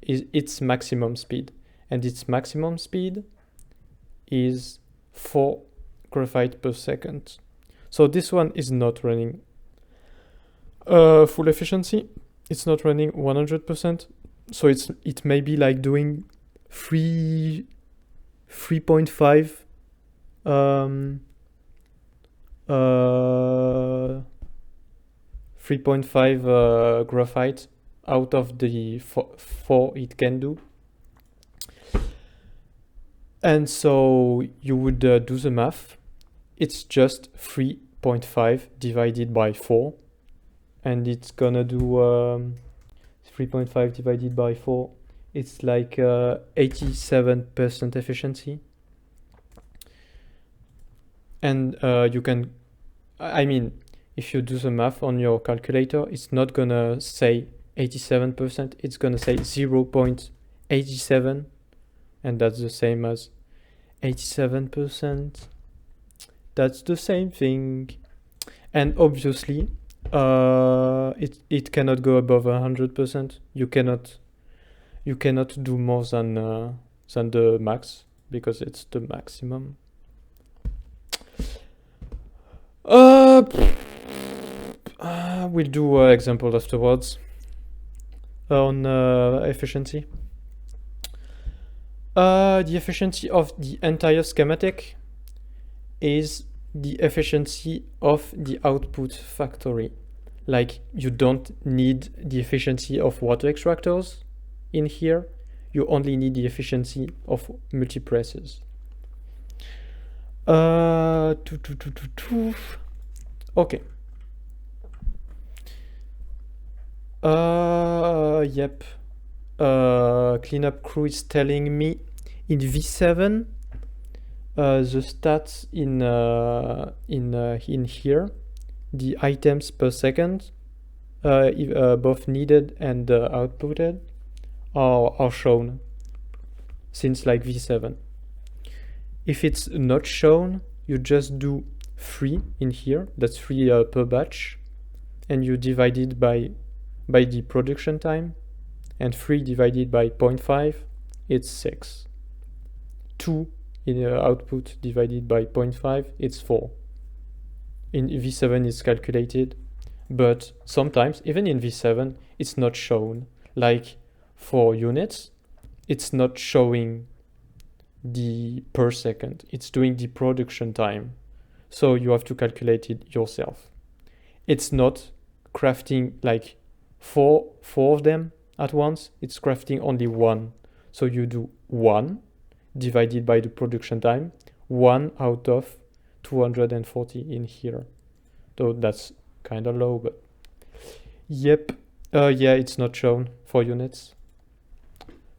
its maximum speed, and its maximum speed is 4 graphite per second. So this one is not running full efficiency. It's not running 100%. So it may be like doing 3.5 3.5 graphite out of the 4 it can do. And so you would do the math. It's just 3.5 divided by 4, and it's gonna do 3.5 divided by 4. It's like 87% efficiency. And you can, I mean, if you do the math on your calculator, it's not gonna say 87%, it's gonna say 0.87, and that's the same as 87%. That's the same thing. And obviously, it cannot go above 100%. You cannot do more than the max, because it's the maximum. We'll do an example afterwards on efficiency. The efficiency of the entire schematic is the efficiency of the output factory. Like, you don't need the efficiency of water extractors in here. You only need the efficiency of multipresses. Okay. Yep. Cleanup crew is telling me in V7 the stats in here, the items per second, both needed and outputted, are shown since like V7. If it's not shown, you just do 3 in here. That's 3 per batch, and you divide it by the production time, and 3 divided by 0.5, it's 6. 2 in output divided by 0.5, it's 4. In V7 it's calculated, but sometimes even in V7 it's not shown. Like for units, it's not showing the per second, it's doing the production time, so you have to calculate it yourself. It's not crafting like four of them at once, it's crafting only 1. So you do 1 divided by the production time, 1 out of 240 in here. Though that's kind of low, but yep. Yeah, it's not shown for units,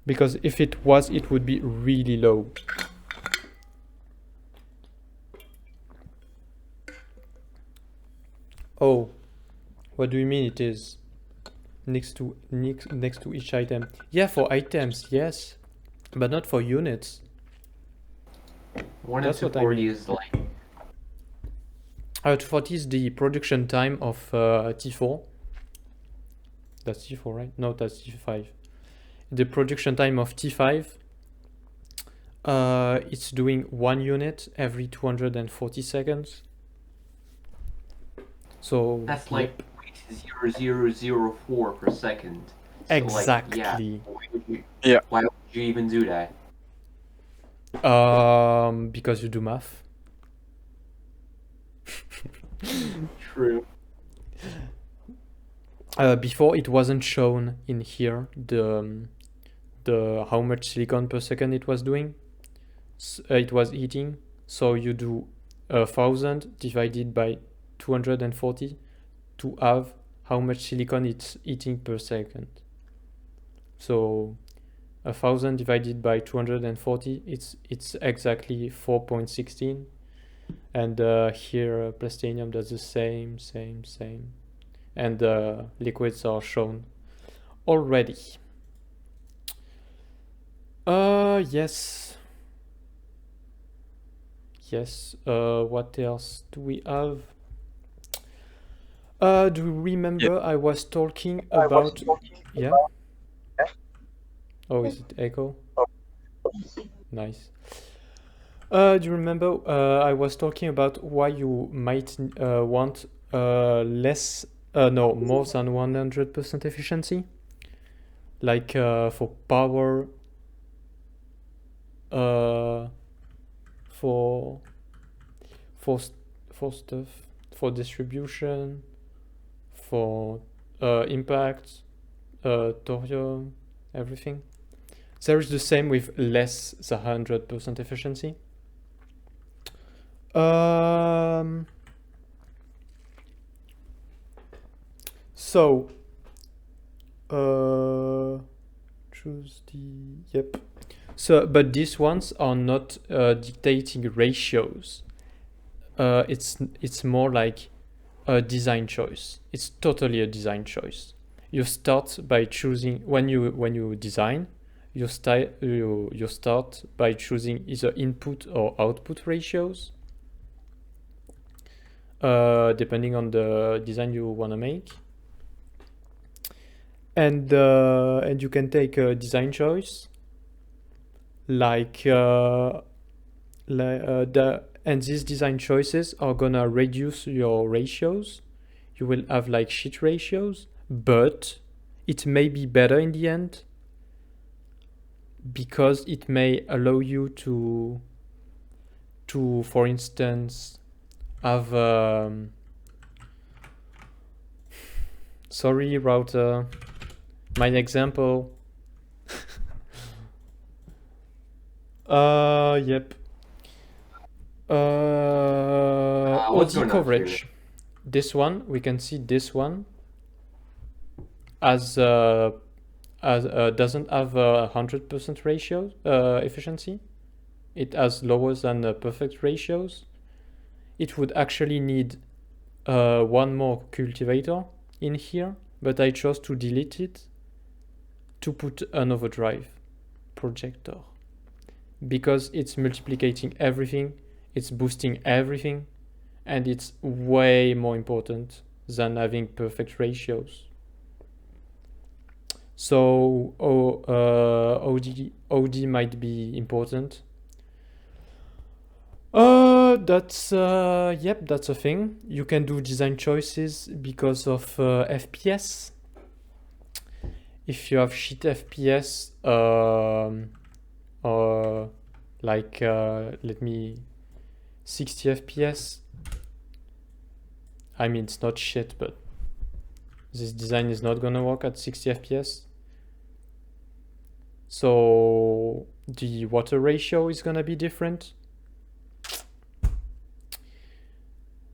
because if it was, it would be really low. Oh, what do you mean it is next to each item? Yeah, for items, yes, but not for units. 1 and 240 is like... 240 is the production time of T4. That's T4, right? No, that's T5. The production time of T5, it's doing 1 unit every 240 seconds. So that's like 0.0004 per second. So exactly. Like, yeah. Why would you even do that? Because you do math. True. Before it wasn't shown in here the how much silicon per second it was doing. It was eating. So you do 1000 divided by 240 to have how much silicon it's eating per second. So 1000 divided by 240, it's exactly 4.16. And here plastinium does the same. And liquids are shown already. Yes. Yes. What else do we have? Do you remember I was talking about... Yeah? Oh, is it echo? Nice. Do you remember I was talking about why you might want more than 100% efficiency? Like for power, for stuff, for distribution, for impact, thorium, everything. There is the same with less than 100% efficiency. So choose the yep. So, but these ones are not dictating ratios. It's more like a design choice. It's totally a design choice. You start by choosing when you design. You start by choosing either input or output ratios, depending on the design you want to make. And you can take a design choice and these design choices are gonna reduce your ratios. You will have like shit ratios, but it may be better in the end because it may allow you to for instance have sorry router, my example. Yep. What's OD going on coverage. here? This one, we can see this one as doesn't have 100% ratio efficiency. It has lower than perfect ratios. It would actually need one more cultivator in here, but I chose to delete it to put an overdrive projector because it's multiplicating everything, it's boosting everything, and it's way more important than having perfect ratios. So OD might be important. That's a thing. You can do design choices because of FPS. If you have shit FPS, like let me 60 FPS. I mean, it's not shit, but this design is not gonna work at 60 FPS. So the water ratio is gonna be different.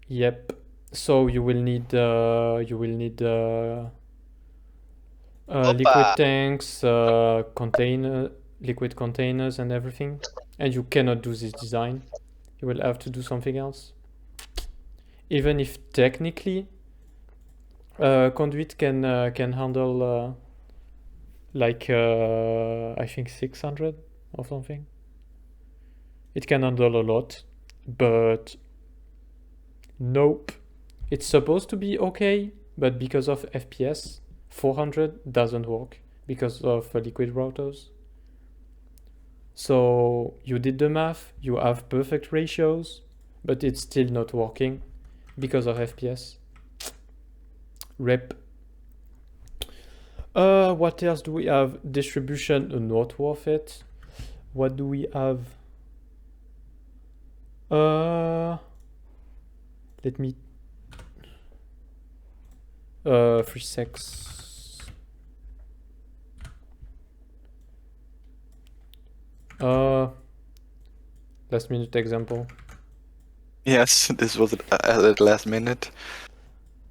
Yep. So you will need liquid tanks, liquid containers, and everything. And you cannot do this design. You will have to do something else. Even if technically conduit can handle like I think 600 or something. It can handle a lot, but nope. It's supposed to be okay, but because of FPS, 400 doesn't work because of liquid routers. So you did the math, you have perfect ratios, but it's still not working because of FPS. Rep. What else do we have? Distribution, not worth it. What do we have? Let me 3 secs. Last minute example. Yes, this was at last minute.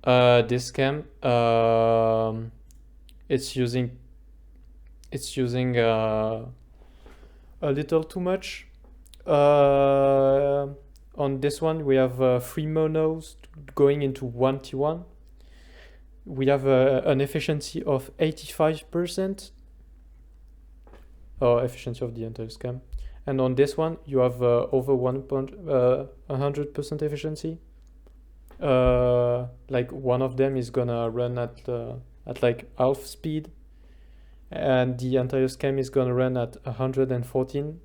This cam, it's using a little too much. On this one, we have 3 monos going into 1T1. We have an efficiency of 85%. efficiency of the entire scam. And on this one, you have over 100% efficiency. Like one of them is gonna run at like half speed, and the entire scam is gonna run at 114.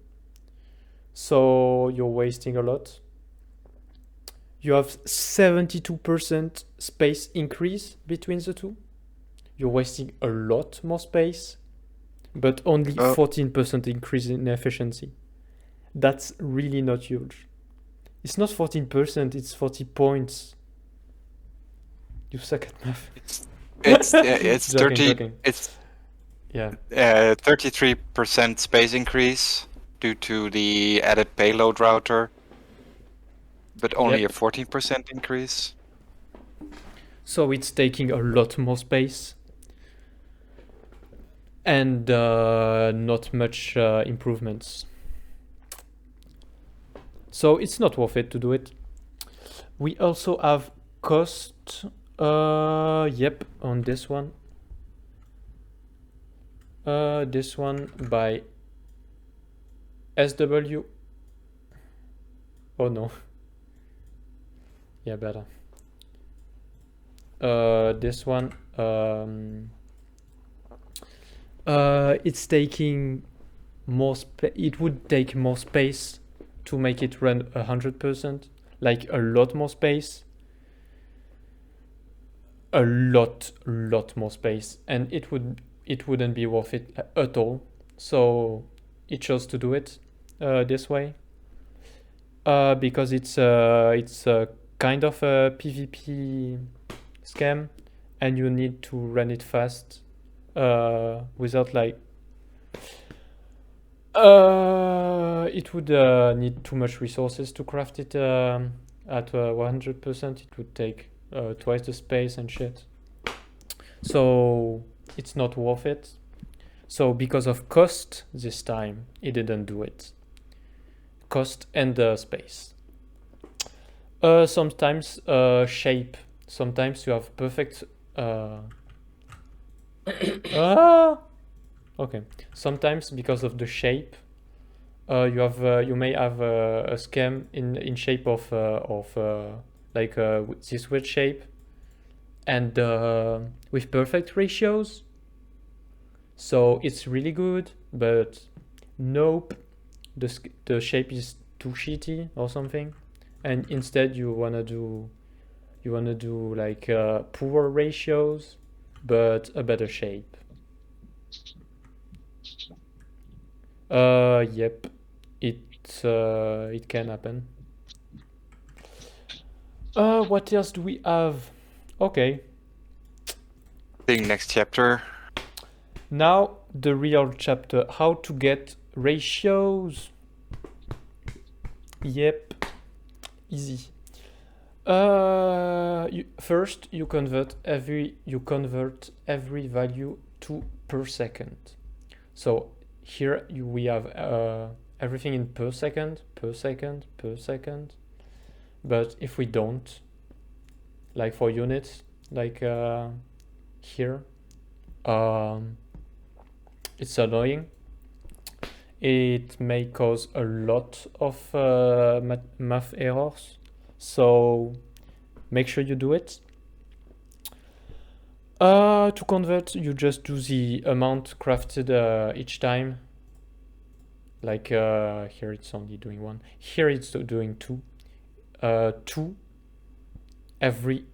So you're wasting a lot. You have 72% space increase between the two. You're wasting a lot more space, but only 14% increase in efficiency. That's really not huge. It's not 14%, it's 40 points. You suck at math. It's Joking, 30. joking. It's Yeah. 33% space increase due to the added payload router, but only Yep. a 14% increase. So it's taking a lot more space and not much improvements. So it's not worth it to do it. We also have cost. Yep, on this one. This one by SW. Oh no. Yeah, better. This one. It's taking more space. It would take more space to make it run 100%, like a lot more space. A lot more space, and it wouldn't be worth it at all. So it chose to do it this way because it's kind of a PvP scam, and you need to run it fast without like it would need too much resources to craft it at 100%. It would take twice the space and shit. So it's not worth it. So because of cost this time, it didn't do it. Cost and space. Sometimes shape. Sometimes you have perfect. Okay. Sometimes because of the shape, you may have a scam in shape of like this weird shape, and with perfect ratios. So it's really good, but nope, the shape is too shitty or something, and instead you wanna do like poor ratios, but a better shape. Yep, it can happen. What else do we have? Okay. Seeing next chapter. Now the real chapter, how to get ratios. Yep, easy. First you convert every value to per second. So here we have everything in per second. But if we don't, like for units, like here, it's annoying. It may cause a lot of math errors, so make sure you do it. To convert, you just do the amount crafted each time. Like here it's only doing 1. Here it's doing 2. 2 every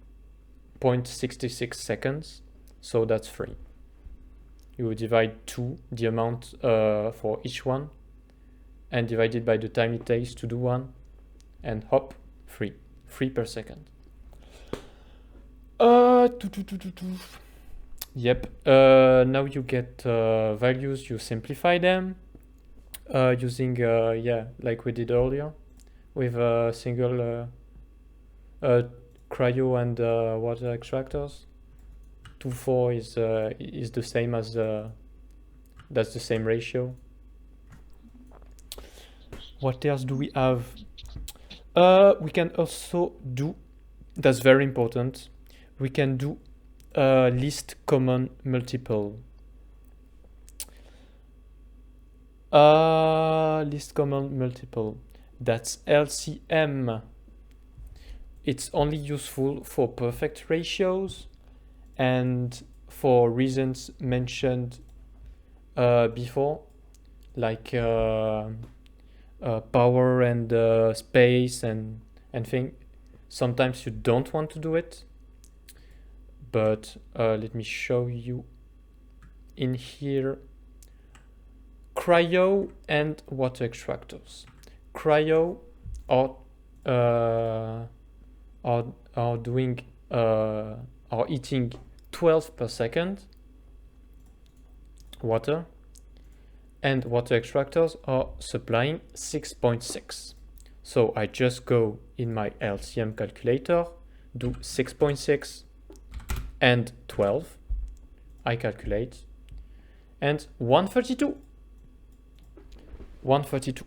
0.66 seconds, so that's 3. You divide 2, the amount for each one, and divide it by the time it takes to do one, and hop, 3 per second. Yep. Now you get values. You simplify them using like we did earlier, with a single cryo and water extractors. 2:4 is the same as that's the same ratio. What else do we have? We can also do, that's very important, we can do least common multiple. Least common multiple. That's LCM. It's only useful for perfect ratios and for reasons mentioned before, like power and space and thing. Sometimes you don't want to do it, but let me show you in here. Cryo and water extractors. Cryo are doing are eating 12 per second water, and water extractors are supplying 6.6. So I just go in my LCM calculator, do 6.6 and 12. I calculate, and 132. 132.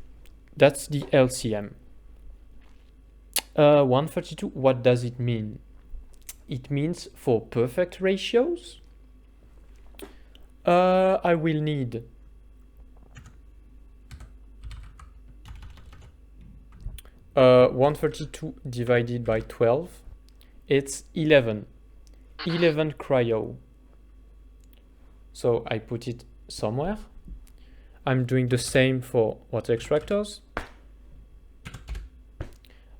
That's the LCM. 132, what does it mean? It means for perfect ratios, I will need 132 divided by 12. It's 11. 11 cryo. So I put it somewhere. I'm doing the same for water extractors.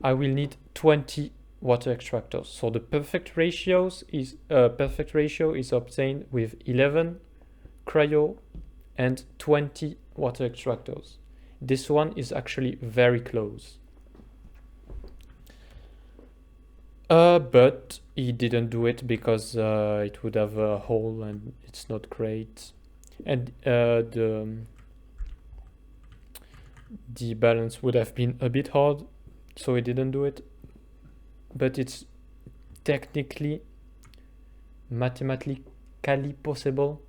I will need 20 water extractors. So the perfect ratio is obtained with 11 cryo and 20 water extractors. This one is actually very close. But he didn't do it because it would have a hole and it's not great. And the balance would have been a bit hard, so he didn't do it. But it's technically, mathematically possible.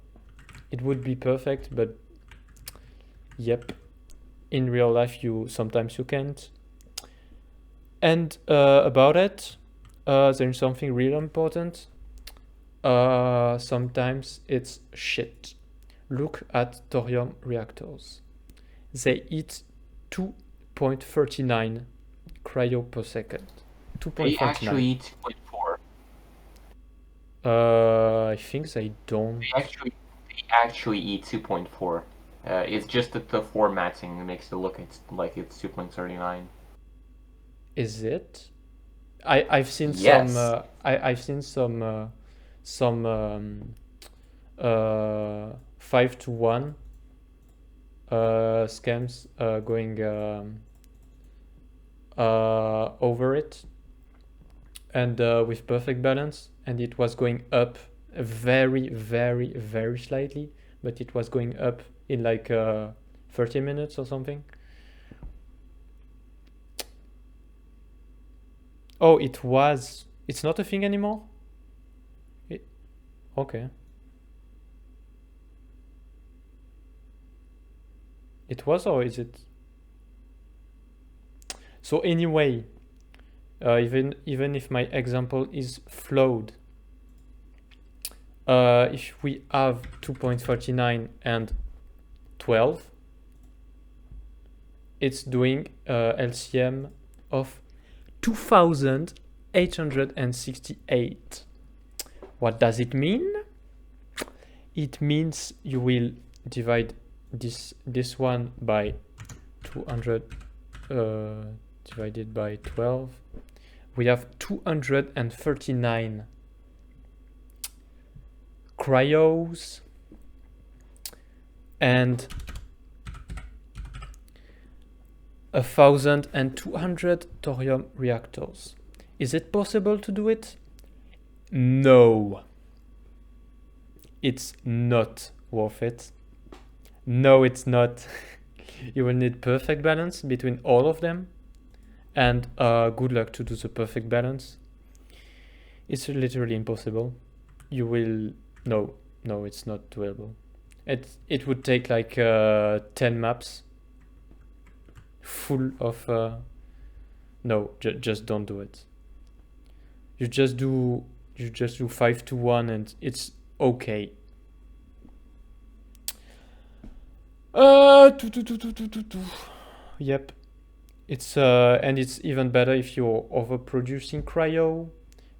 It would be perfect, but yep, in real life sometimes you can't. And about it, there's something really important. Sometimes it's shit. Look at thorium reactors. They eat 2.39 cryo per second. 2.49. They actually eat 2.4. I think they don't. They actually eat 2.4. It's just that the formatting makes it look like it's 2.39. Is it? I've seen Yes. I've seen some 5-to-1 scams going over it, and with perfect balance, and it was going up very, very, very slightly, but it was going up in like 30 minutes or something. Oh, it's not a thing anymore? Okay. It was, or is it? So anyway, even if my example is flawed, if we have 2.49 and 12, it's doing LCM of 2,868. What does it mean? It means you will divide this one by 200 divided by 12. We have 239 cryos and 1,200 thorium reactors. Is it possible to do it? No. It's not worth it. No, it's not. You will need perfect balance between all of them, and good luck to do the perfect balance. It's literally impossible. You will... No, it's not doable. It would take like 10 maps full of... No, just don't do it. You just do 5-to-1 and it's okay. Yep. It's and it's even better if you're overproducing cryo,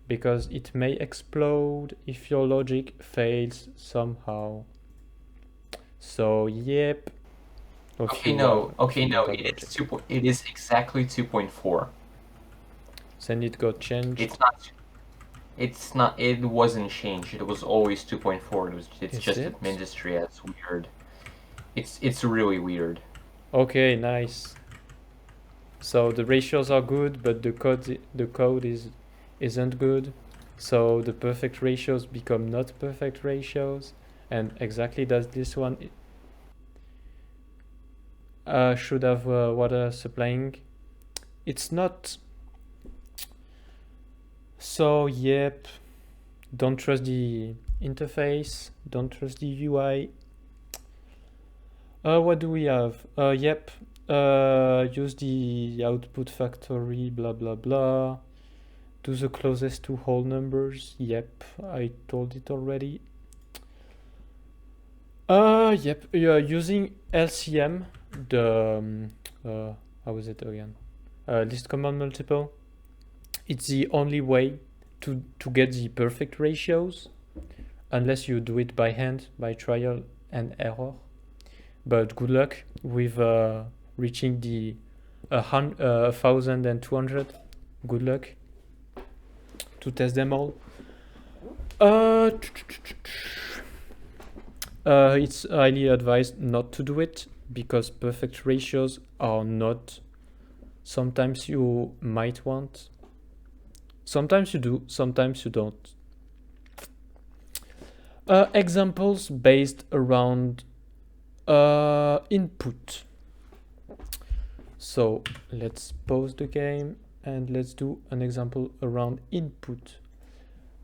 because it may explode if your logic fails somehow. So yep. Okay, no. It is exactly 2.4. Then it got changed. It's not. It's not. It wasn't changed. It was always 2.4. It's Is just it? that Mindustry. That's weird. It's really weird. Okay, nice. So the ratios are good, but the code isn't good. So the perfect ratios become not perfect ratios, and exactly that's this one. Should have water supplying. It's not. So yep. Don't trust the interface. Don't trust the UI. What do we have? Yep. Use the output factory, blah blah blah. Do the closest to whole numbers. Yep, I told it already. Yep. Using LCM, the how is it again? List command multiple. It's the only way to get the perfect ratios, unless you do it by hand, by trial and error. But good luck with reaching the 1,200. Good luck to test them all. It's highly advised not to do it, because perfect ratios are not. Sometimes you might want. Sometimes you do, sometimes you don't. Examples based around input. So let's pause the game and let's do an example around input.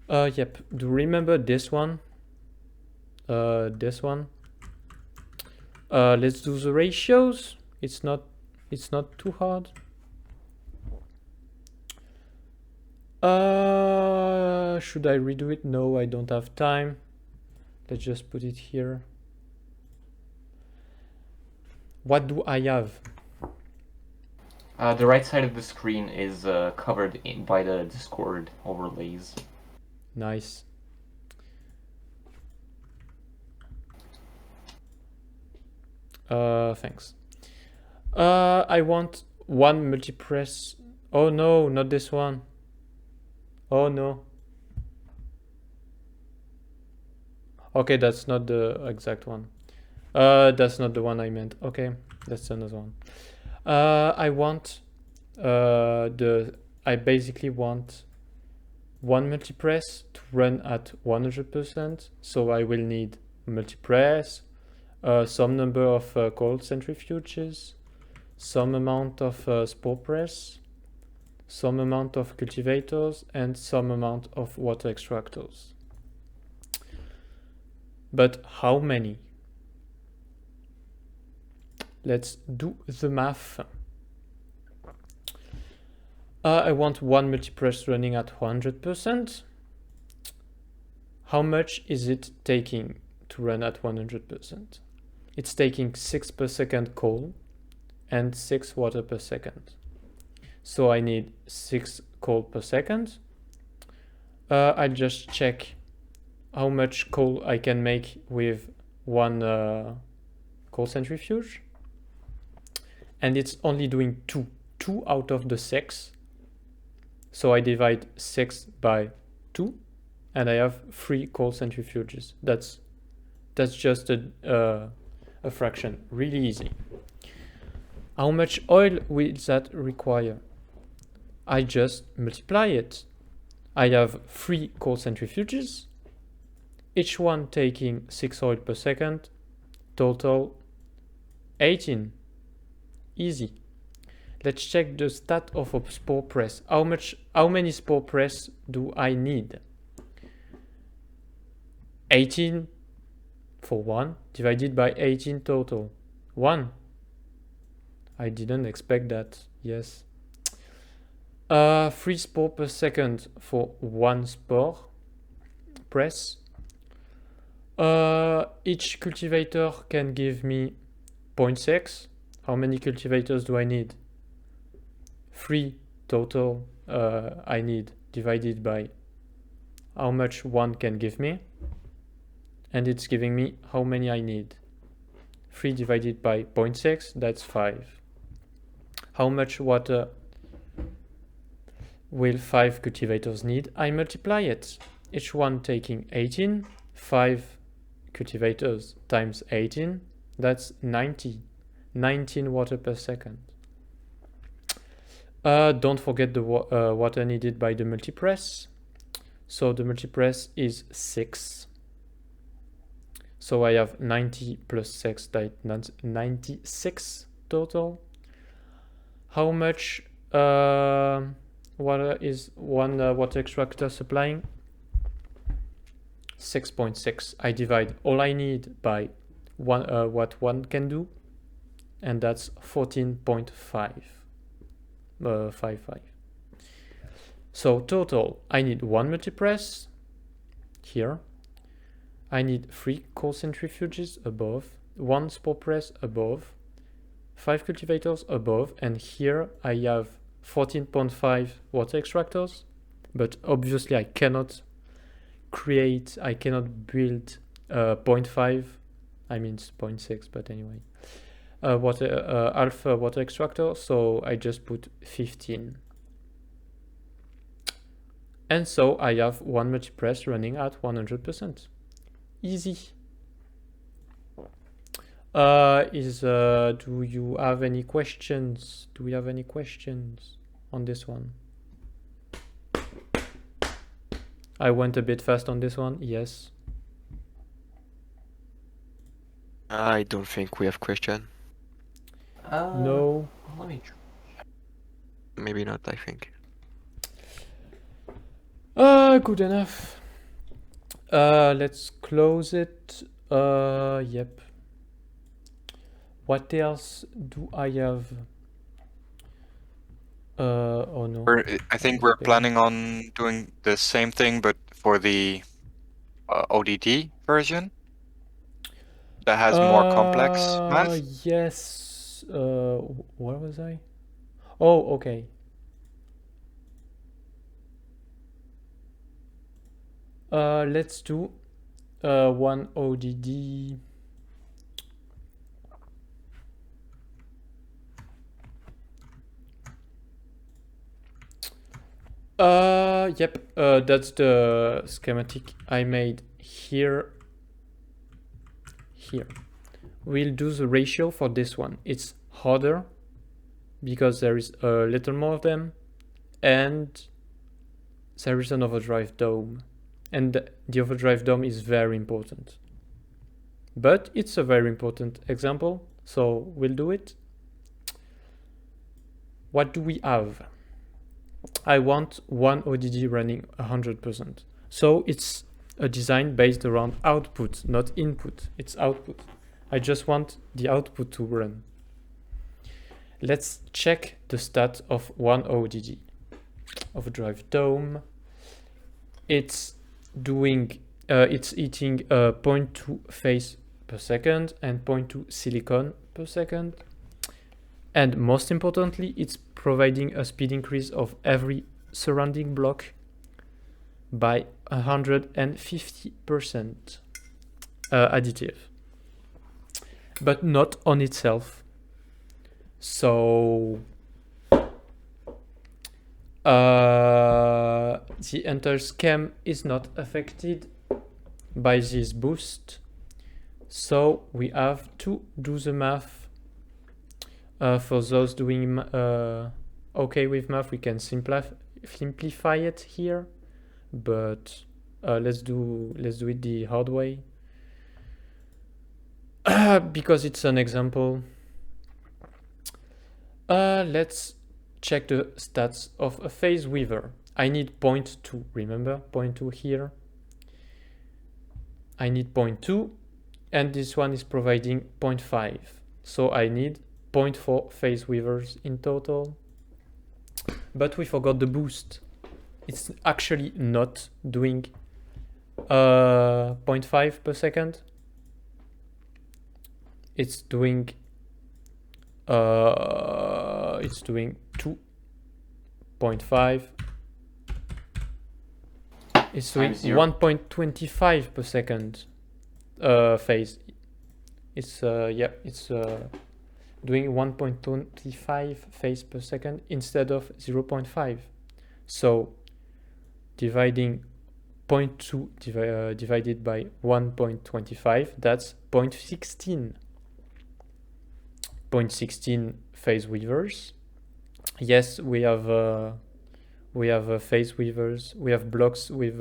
Yep, do remember this one? This one. Let's do the ratios. It's not too hard. Should I redo it? No, I don't have time. Let's just put it here. What do I have? The right side of the screen is covered by the Discord overlays. Nice. Thanks. I want one multipress. Oh no, not this one. Oh no. Okay, that's not the exact one. That's not the one I meant. Okay, that's another one. I want I basically want one multipress to run at 100%. So I will need multipress, some number of cold centrifuges, some amount of spore press, some amount of cultivators, and some amount of water extractors. But how many? Let's do the math. I want one multipress running at 100%. How much is it taking to run at 100%? It's taking 6 per second coal and 6 water per second. So I need 6 coal per second. I'll just check how much coal I can make with one coal centrifuge. And it's only doing 2 out of the 6. So I divide 6 by 2, and I have 3 coal centrifuges. That's just a fraction, really easy. How much oil will that require? I just multiply it. I have 3 coal centrifuges, each one taking 6 oil per second, total 18. Easy. Let's check the stat of a spore press. How many spore press do I need? 18 for 1 divided by 18 total. 1. I didn't expect that. Yes. 3 spore per second for 1 spore press. Each cultivator can give me 0.6. How many cultivators do I need? 3 total I need, divided by how much 1 can give me. And it's giving me how many I need. 3 divided by 0.6, that's 5. How much water will 5 cultivators need? I multiply it. Each one taking 18. 5 cultivators times 18, that's 90. 19 water per second. Don't forget the water needed by the multipress. So the multipress is 6. So I have 90 plus 6, 96 total. How much water is one water extractor supplying? 6.6. I divide all I need by what 1 can do, and that's 14.5. 55. So total, I need 1 multipress here. I need 3 cold centrifuges above, 1 spore press above, 5 cultivators above, and here I have 14.5 water extractors, but obviously I cannot build 0.5, I mean it's 0.6, but anyway, alpha water extractor, so I just put 15. And so I have 1 multipress running at 100%. Easy. Do you have any questions? Do we have any questions on this one? I went a bit fast on this one, yes. I don't think we have question. No. Let me. Maybe not, I think. Good enough. Let's close it. Yep. What else do I have? Oh no. I think we're planning on doing the same thing, but for the ODD version that has more complex math. Yes. Where was I? Oh, okay. Let's do one ODD. Yep, that's the schematic I made here. We'll do the ratio for this one. It's harder because there is a little more of them, and there is an overdrive dome, and the overdrive dome is very important. But it's a very important example, so we'll do it. What do we have? I want one ODD running 100%. So it's a design based around output, not input. It's output. I just want the output to run. Let's check the stat of one ODD. Overdrive dome. It's doing, it's eating 0.2 phase per second and 0.2 silicon per second. And most importantly, it's providing a speed increase of every surrounding block by 150% additive, but not on itself. So the entire scheme is not affected by this boost. So we have to do the math. For those doing okay with math, we can simplify it here, but let's do it the hard way because it's an example. Let's check the stats of a phase weaver. I need 0.2. Remember 0.2 here. I need 0.2, and this one is providing 0.5. So I need 0.4 phase weavers in total, but we forgot the boost. It's actually not doing 0.5 per second. It's doing It's doing 2.5. It's doing Times 0. 1.25 per second phase. It's it's doing 1.25 phase per second instead of 0.5. So dividing 0.2 divided by 1.25, that's 0.16. 0.16 phase weavers. Yes, we have phase weavers. We have blocks with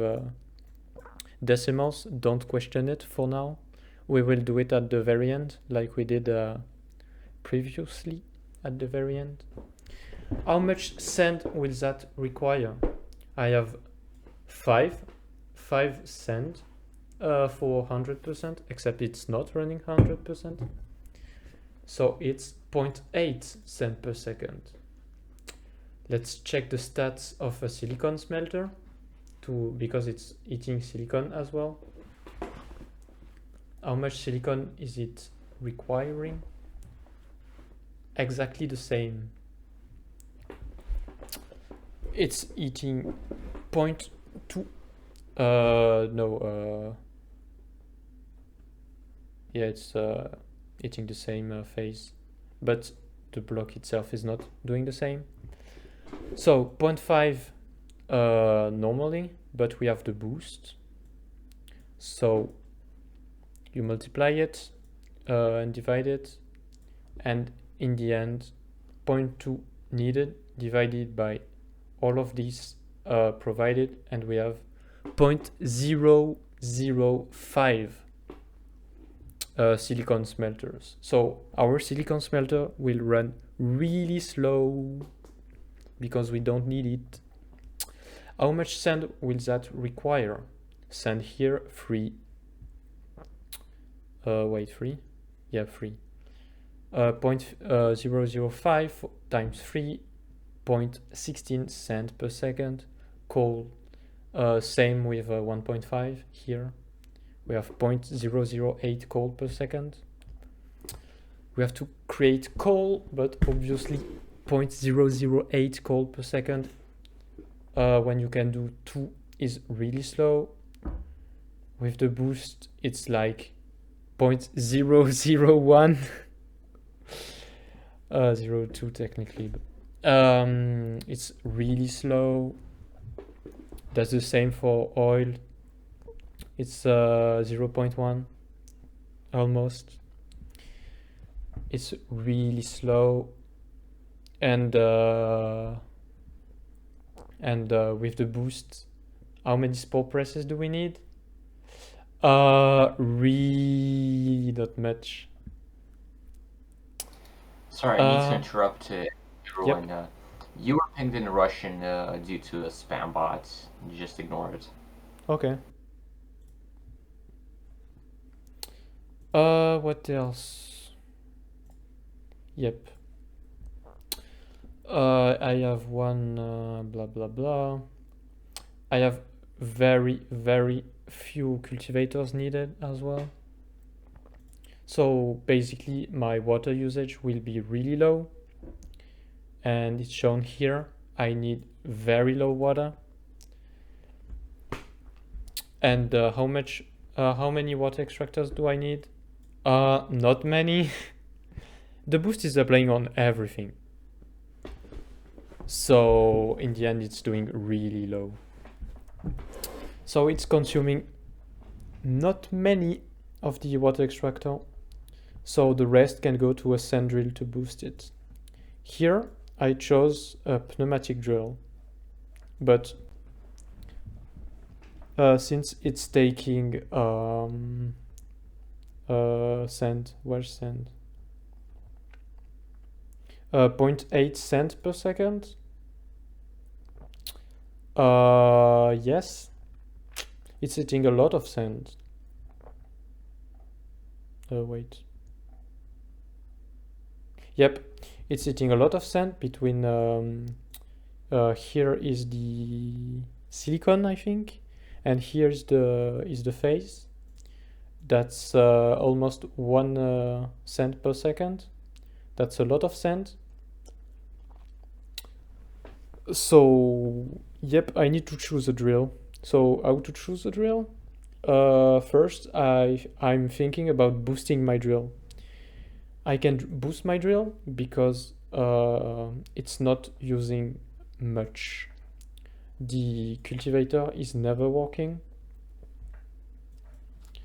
decimals. Don't question it for now. We will do it at the very end, like we did previously at the very end. How much sand will that require? I have 5 sand for 100%, except it's not running 100%. So it's 0.8 sand per second. Let's check the stats of a silicon smelter because it's eating silicon as well. How much silicon is it requiring? Exactly the same. It's eating 0.2. Yeah, it's eating the same phase, but the block itself is not doing the same. So 0.5 normally, but we have the boost. So you multiply it and divide it, and in the end 0.2 needed divided by all of these provided, and we have 0.005 silicon smelters. So our silicon smelter will run really slow because we don't need it. How much sand will that require? Sand here, 3. Wait, 3? Yeah, 3. 0.005 times 3, 0.16 sand per second. Coal, same with 1.5 here. We have 0.008 coal per second. We have to create coal, but obviously 0.008 coal per second when you can do 2 is really slow. With the boost, it's like 0.001 02 technically, but it's really slow. That's the same for oil. It's 0.1 almost. It's really slow, and with the boost, how many spore presses do we need? Really not much. Sorry, I need to interrupt everyone. Yep. You were pinged in Russian due to a spam bot. You just ignore it. Okay. What else? Yep. I have one blah blah blah. I have very few cultivators needed as well. So basically my water usage will be really low, and it's shown here. I need very low water. And how many water extractors do I need? Not many. The boost is applying on everything, so in the end it's doing really low. So it's consuming not many of the water extractor, so the rest can go to a sand drill to boost it. Here I chose a pneumatic drill, but since it's taking sand, where's sand? 0.8 cent per second. Yes, it's eating a lot of sand. Wait. Yep, it's eating a lot of sand. Between here is the silicon, I think, and here is the phase. That's almost 1 cent per second. That's a lot of sand. So, yep, I need to choose a drill. So, how to choose a drill? First, I'm thinking about boosting my drill. I can boost my drill because it's not using much. The cultivator is never working.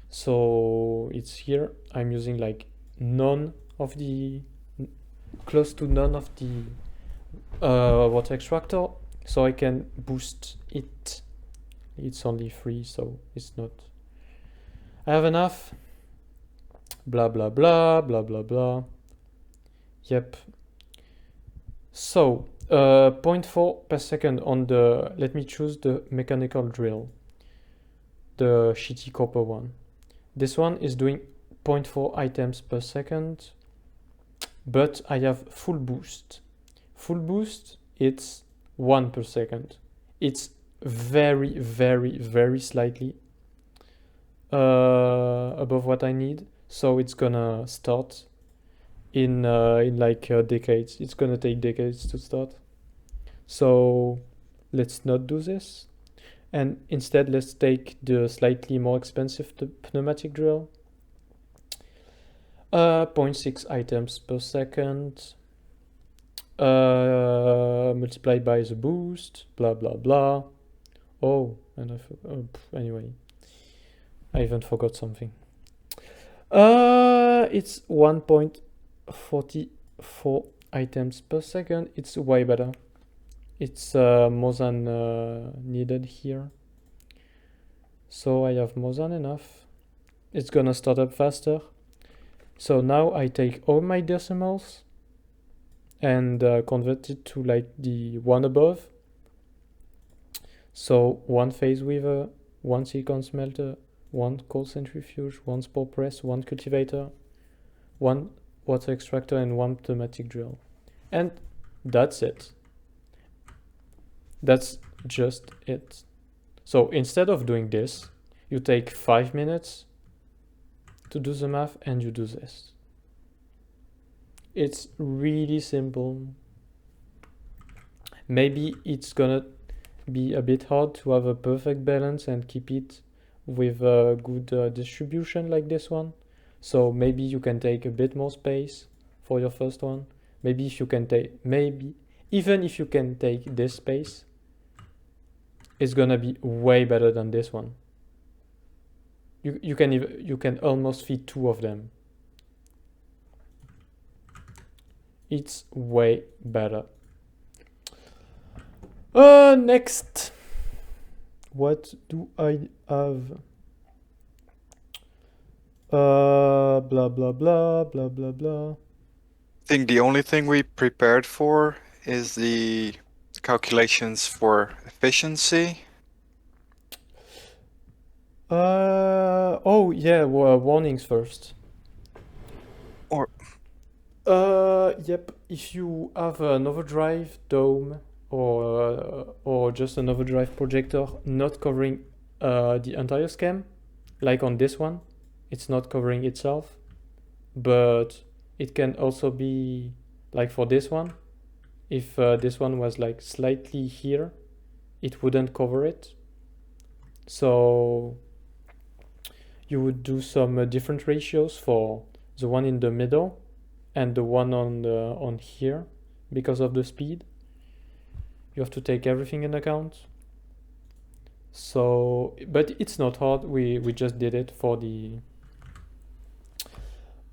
So it's here. I'm using like close to none of the water extractor. So I can boost it. It's only 3, so it's not. I have enough. Blah, blah, blah, blah, blah, blah. Yep. So, 0.4 per second on the, let me choose the mechanical drill, the shitty copper one. This one is doing 0.4 items per second, but I have full boost. Full boost, it's 1 per second. It's very, very, very slightly above what I need. So it's gonna start in like decades. It's gonna take decades to start. So let's not do this. And instead, let's take the slightly more expensive pneumatic drill. 0.6 items per second. Multiplied by the boost. Blah, blah, blah. Oh, and anyway. I even forgot something. It's 1.44 items per second. It's way better. It's more than needed here. So I have more than enough. It's gonna start up faster. So now I take all my decimals and convert it to like the one above. So 1 phase weaver, 1 silicon smelter, 1 cold centrifuge, 1 spore press, 1 cultivator, 1 water extractor, and 1 pneumatic drill. And that's it. That's just it. So instead of doing this, you take 5 minutes to do the math and you do this. It's really simple. Maybe it's gonna be a bit hard to have a perfect balance and keep it with a good distribution like this one. So maybe you can take a bit more space for your first one. Maybe if you can take, even if you can take this space, it's gonna be way better than this one. You can almost feed 2 of them. It's way better. Next, what do I have? Blah blah blah blah blah blah. I think the only thing we prepared for is the calculations for efficiency. Oh yeah, warnings first. Yep, if you have an overdrive dome or just an overdrive projector not covering the entire scam, like on this one, it's not covering itself, but it can also be like for this one. If this one was like slightly here, it wouldn't cover it. So you would do some different ratios for the one in the middle and the one on here because of the speed. You have to take everything in account. So, but it's not hard. We just did it for the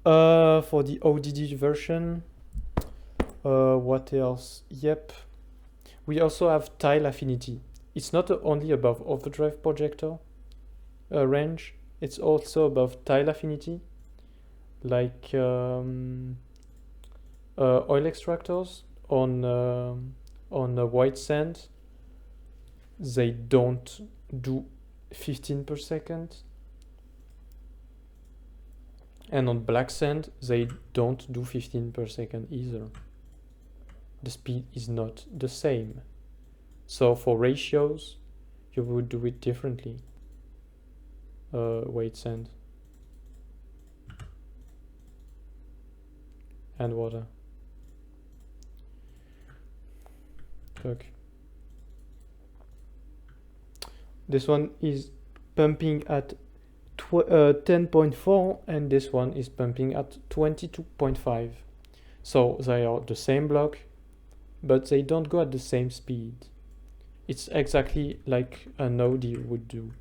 ODD version. What else? Yep. We also have tile affinity. It's not only above overdrive projector range. It's also above tile affinity, like oil extractors on white sand. They don't do 15 per second, and on black sand they don't do 15 per second either. The speed is not the same. So for ratios, you would do it differently. White sand and water. fuck? This one is pumping at 10.4 and this one is pumping at 22.5. So they are the same block, but they don't go at the same speed. It's exactly like a node would do.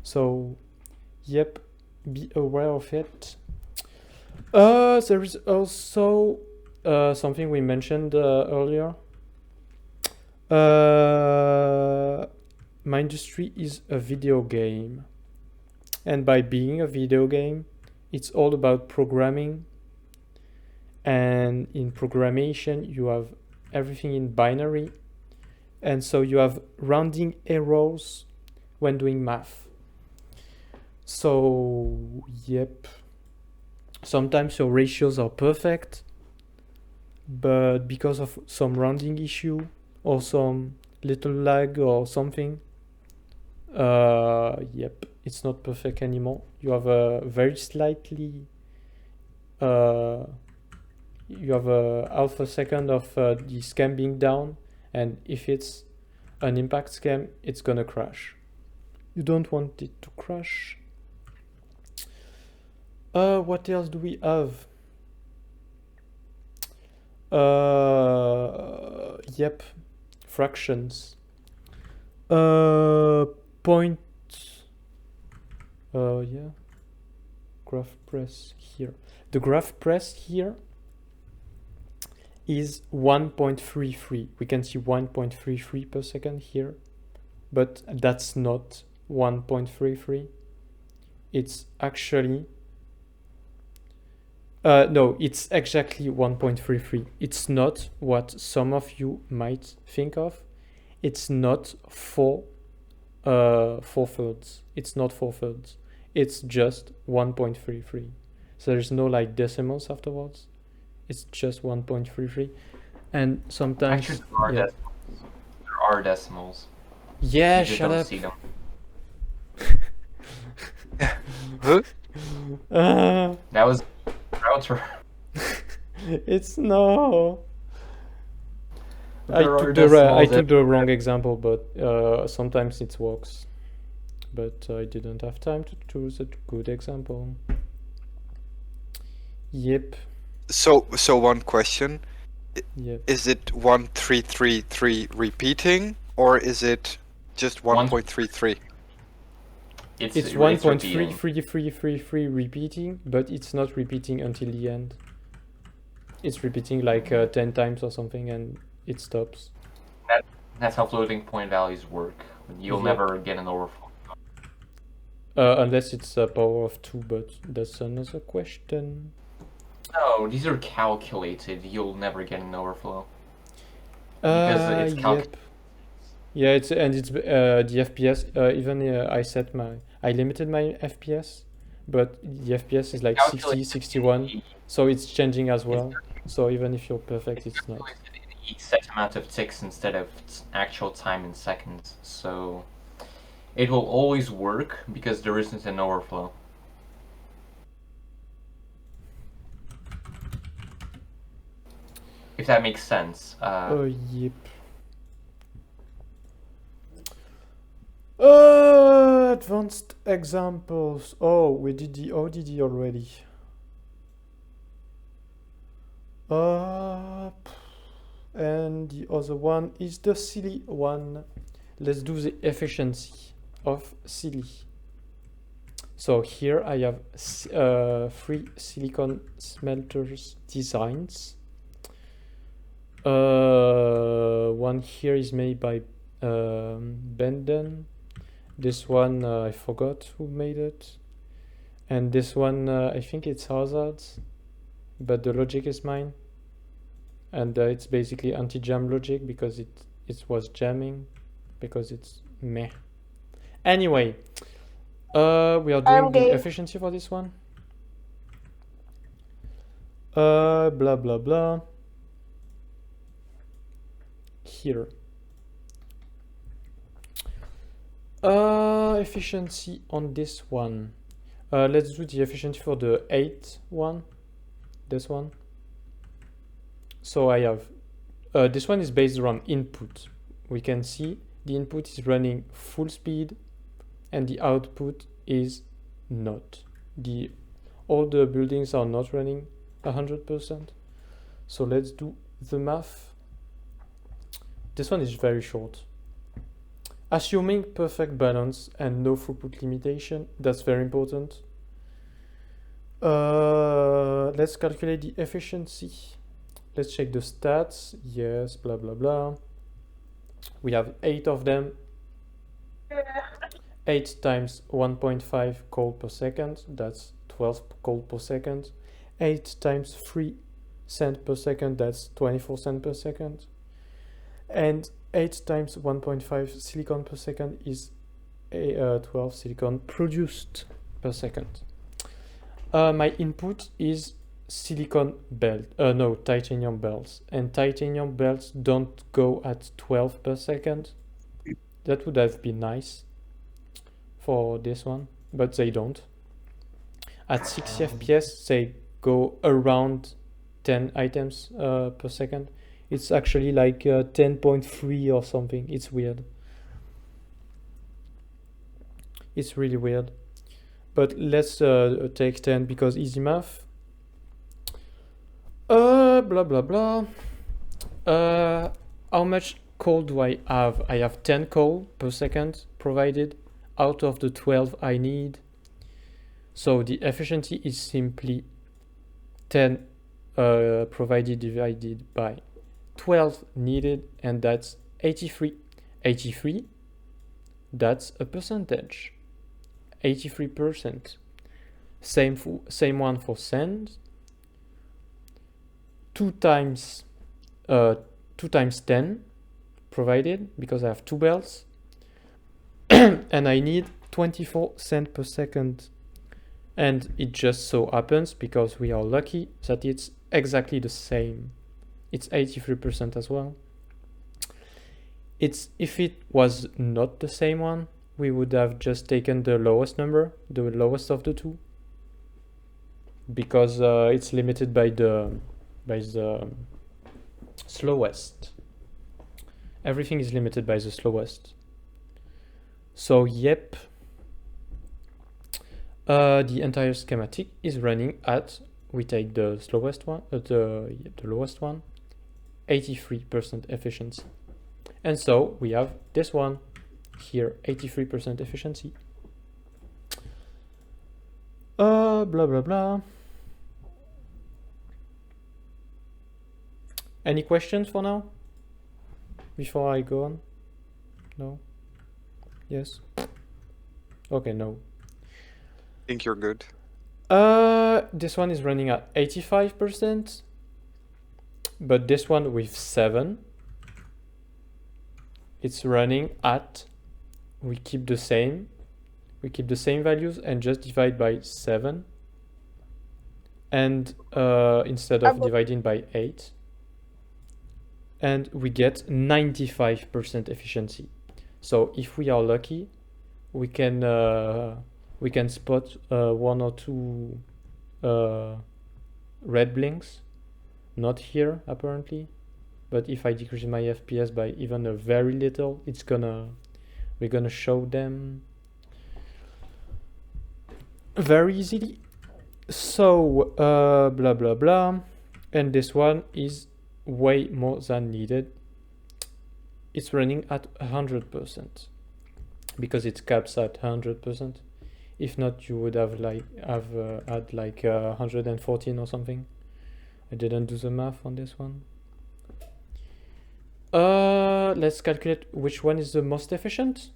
So, yep, be aware of it. There is also something we mentioned earlier. Mindustry is a video game. And by being a video game, it's all about programming. And in programmation, you have everything in binary. And so you have rounding errors when doing math. So, yep. Sometimes your ratios are perfect, but because of some rounding issue or some little lag or something, yep, it's not perfect anymore. You have a very slightly, you have a half a second of the scheme being down, and if it's an impact scheme, it's gonna crash. You don't want it to crash. What else do we have? Yep, fractions. Point. Yeah. Graph press here. The graph press here is 1.33. We can see 1.33 per second here, but that's not 1.33. It's actually no, it's exactly 1.33. It's not what some of you might think of. It's not 4/4. It's not 4/3. It's just 1.33. So there's no like decimals afterwards. It's just 1.33. And sometimes Actually, there are decimals. Yeah, You just shut don't up. see them. That was router. It's no. I There are took decimals the wrong example, but sometimes it works. But I didn't have time to choose a good example. Yep. So one question: Yep. is it 1333 repeating, or is it just 1.33? It's repeating. 1.33333 repeating, but it's not repeating until the end. It's repeating like 10 times or something, and it stops. That's how floating point values work. You'll Yep. never get an overflow. Unless it's a power of 2, but that's another question. No, these are calculated. You'll never get an overflow. Because it's Yep. Yeah, it's the FPS. Even I limited my FPS, but the FPS is like 60, Calculated 61, so it's changing as well. So even if you're perfect, it's not. calculated in each set amount of ticks instead of actual time in seconds. So it will always work because there isn't an overflow. If that makes sense. Yep. Advanced examples. Oh, we did the ODD already. And the other one is the silly one. Let's do the efficiency of silly. So here I have 3 silicon smelters designs. One here is made by Benden. This one I forgot who made it, and this one I think it's Hazard's, but the logic is mine, and it's basically anti-jam logic because it was jamming, because it's meh. Anyway, we are doing the efficiency for this one. Blah blah blah. Here. Efficiency on this one. Let's do the efficiency for the 8 one. This one. So I have this one is based around input. We can see the input is running full speed and the output is not. All the buildings are not running 100%. So let's do the math. This one is very short. Assuming perfect balance and no throughput limitation, that's very important. Let's calculate the efficiency. Let's check the stats. Yes, blah, blah, blah. We have 8 of them. 8 times 1.5 call per second, that's 12 call per second. 8 times 3 cent per second, that's 24 cent per second. And 8 times 1.5 silicon per second is 12 silicon produced per second. My input is silicon belt, titanium belts, and titanium belts don't go at 12 per second. That would have been nice for this one, but they don't. At 60 FPS, they go around 10 items per second. It's actually like 10.3 or something. It's weird. It's really weird. But let's take 10 because easy math. Blah, blah, blah. How much coal do I have? I have 10 coal per second provided out of the 12 I need. So the efficiency is simply 10 provided divided by 12 needed, and that's 83. 83, that's a percentage. 83%. Same one for sand. 2 times 10 provided because I have 2 belts. And I need 24 cents per second. And it just so happens, because we are lucky, that it's exactly the same. It's 83% as well. If it was not the same one, we would have just taken the lowest number, the lowest of the two, because it's limited by the slowest. Everything is limited by the slowest. So yep, the entire schematic is running at, we take the slowest one, the lowest one, 83% efficiency. And so we have this one here, 83% efficiency. Blah, blah, blah. Any questions for now? Before I go on? No? Yes? Okay, no. I think you're good. This one is running at 85%, but this one with 7, it's running at, we keep the same values and just divide by 7, and instead of dividing by 8, and we get 95% efficiency. So if we are lucky, we can spot 1 or 2 red blinks. Not here apparently, but if I decrease my FPS by even a very little, we're gonna show them very easily. So blah blah blah, and this one is way more than needed. It's running at 100% because it caps at 100%. If not, you would have had like 114 or something. I didn't do the math on this one. Let's calculate which one is the most efficient.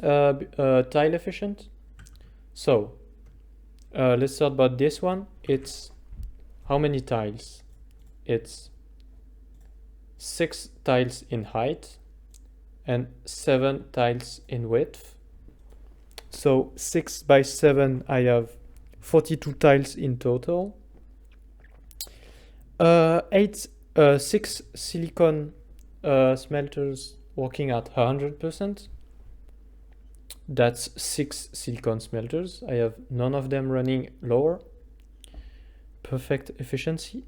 Tile efficient. So let's start about this one. It's how many tiles? It's 6 tiles in height and 7 tiles in width. So 6 by 7, I have 42 tiles in total. 6 silicon smelters working at 100%. That's 6 silicon smelters. I have none of them running lower. Perfect efficiency.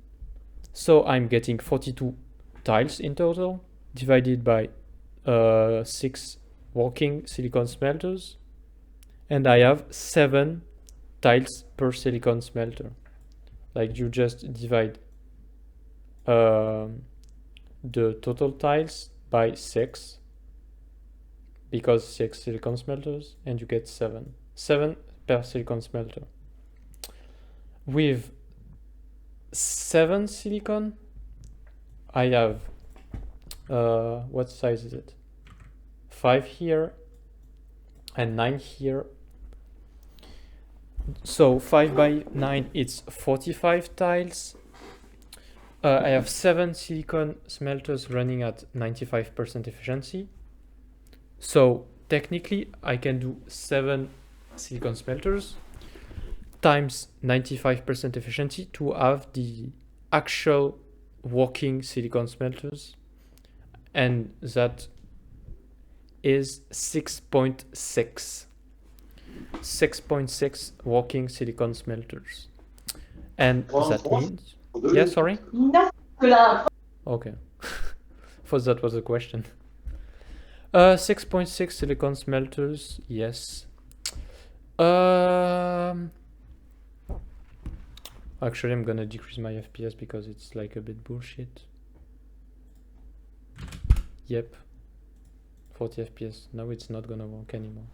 So I'm getting 42 tiles in total, divided by 6 walking silicon smelters, and I have 7 tiles per silicon smelter. Like you just divide the total tiles by 6, because 6 silicon smelters, and you get 7 per silicon smelter. With 7 silicon, I have what size is it? 5 here and 9 here. So 5 by 9, it's 45 tiles. I have 7 silicon smelters running at 95% efficiency. So technically I can do 7 silicon smelters times 95% efficiency to have the actual working silicon smelters, and that is 6.6 working silicon smelters. And that means, yeah, sorry? Okay. Thought that was a question. 6.6 silicon smelters, yes. Actually, I'm gonna decrease my FPS because it's like a bit bullshit. Yep. 40 FPS. Now it's not gonna work anymore.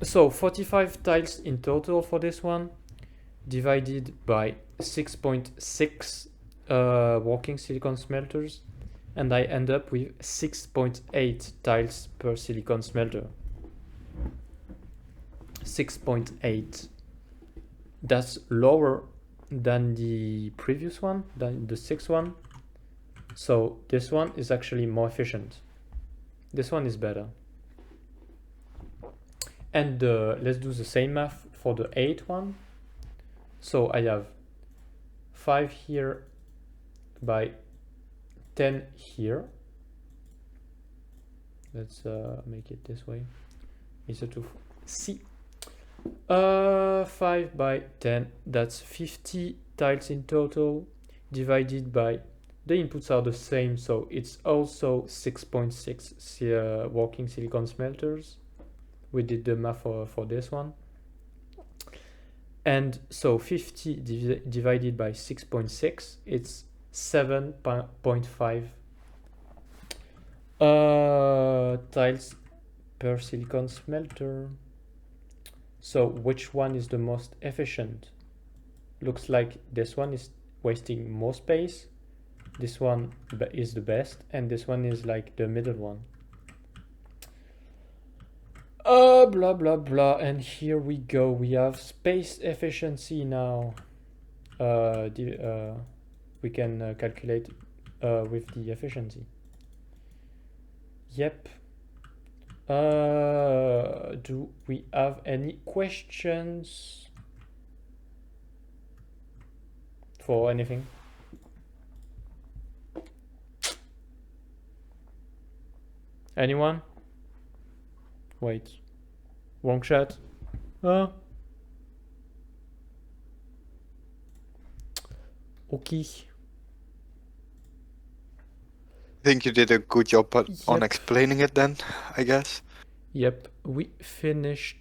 So 45 tiles in total for this one, divided by 6.6 working silicon smelters, and I end up with 6.8 tiles per silicon smelter. 6.8. That's lower than the previous one, than the 6th one. So this one is actually more efficient. This one is better. And let's do the same math for the 8th one. So I have 5 here by 10 here. Let's make it this way. Easier to see. 5 by 10, that's 50 tiles in total, divided by, the inputs are the same, so it's also 6.6 working silicon smelters. We did the math for this one. And so 50 divided by 6.6, it's 7.5 tiles per silicon smelter. So which one is the most efficient? Looks like this one is wasting more space. This one is the best, and this one is like the middle one. Blah blah blah, and here we go. We have space efficiency now. We can calculate with the efficiency. Yep. Do we have any questions for anything? Anyone? Wait. Wrong chat. Okay. I think you did a good job on Yep. explaining it then, I guess. Yep, we finished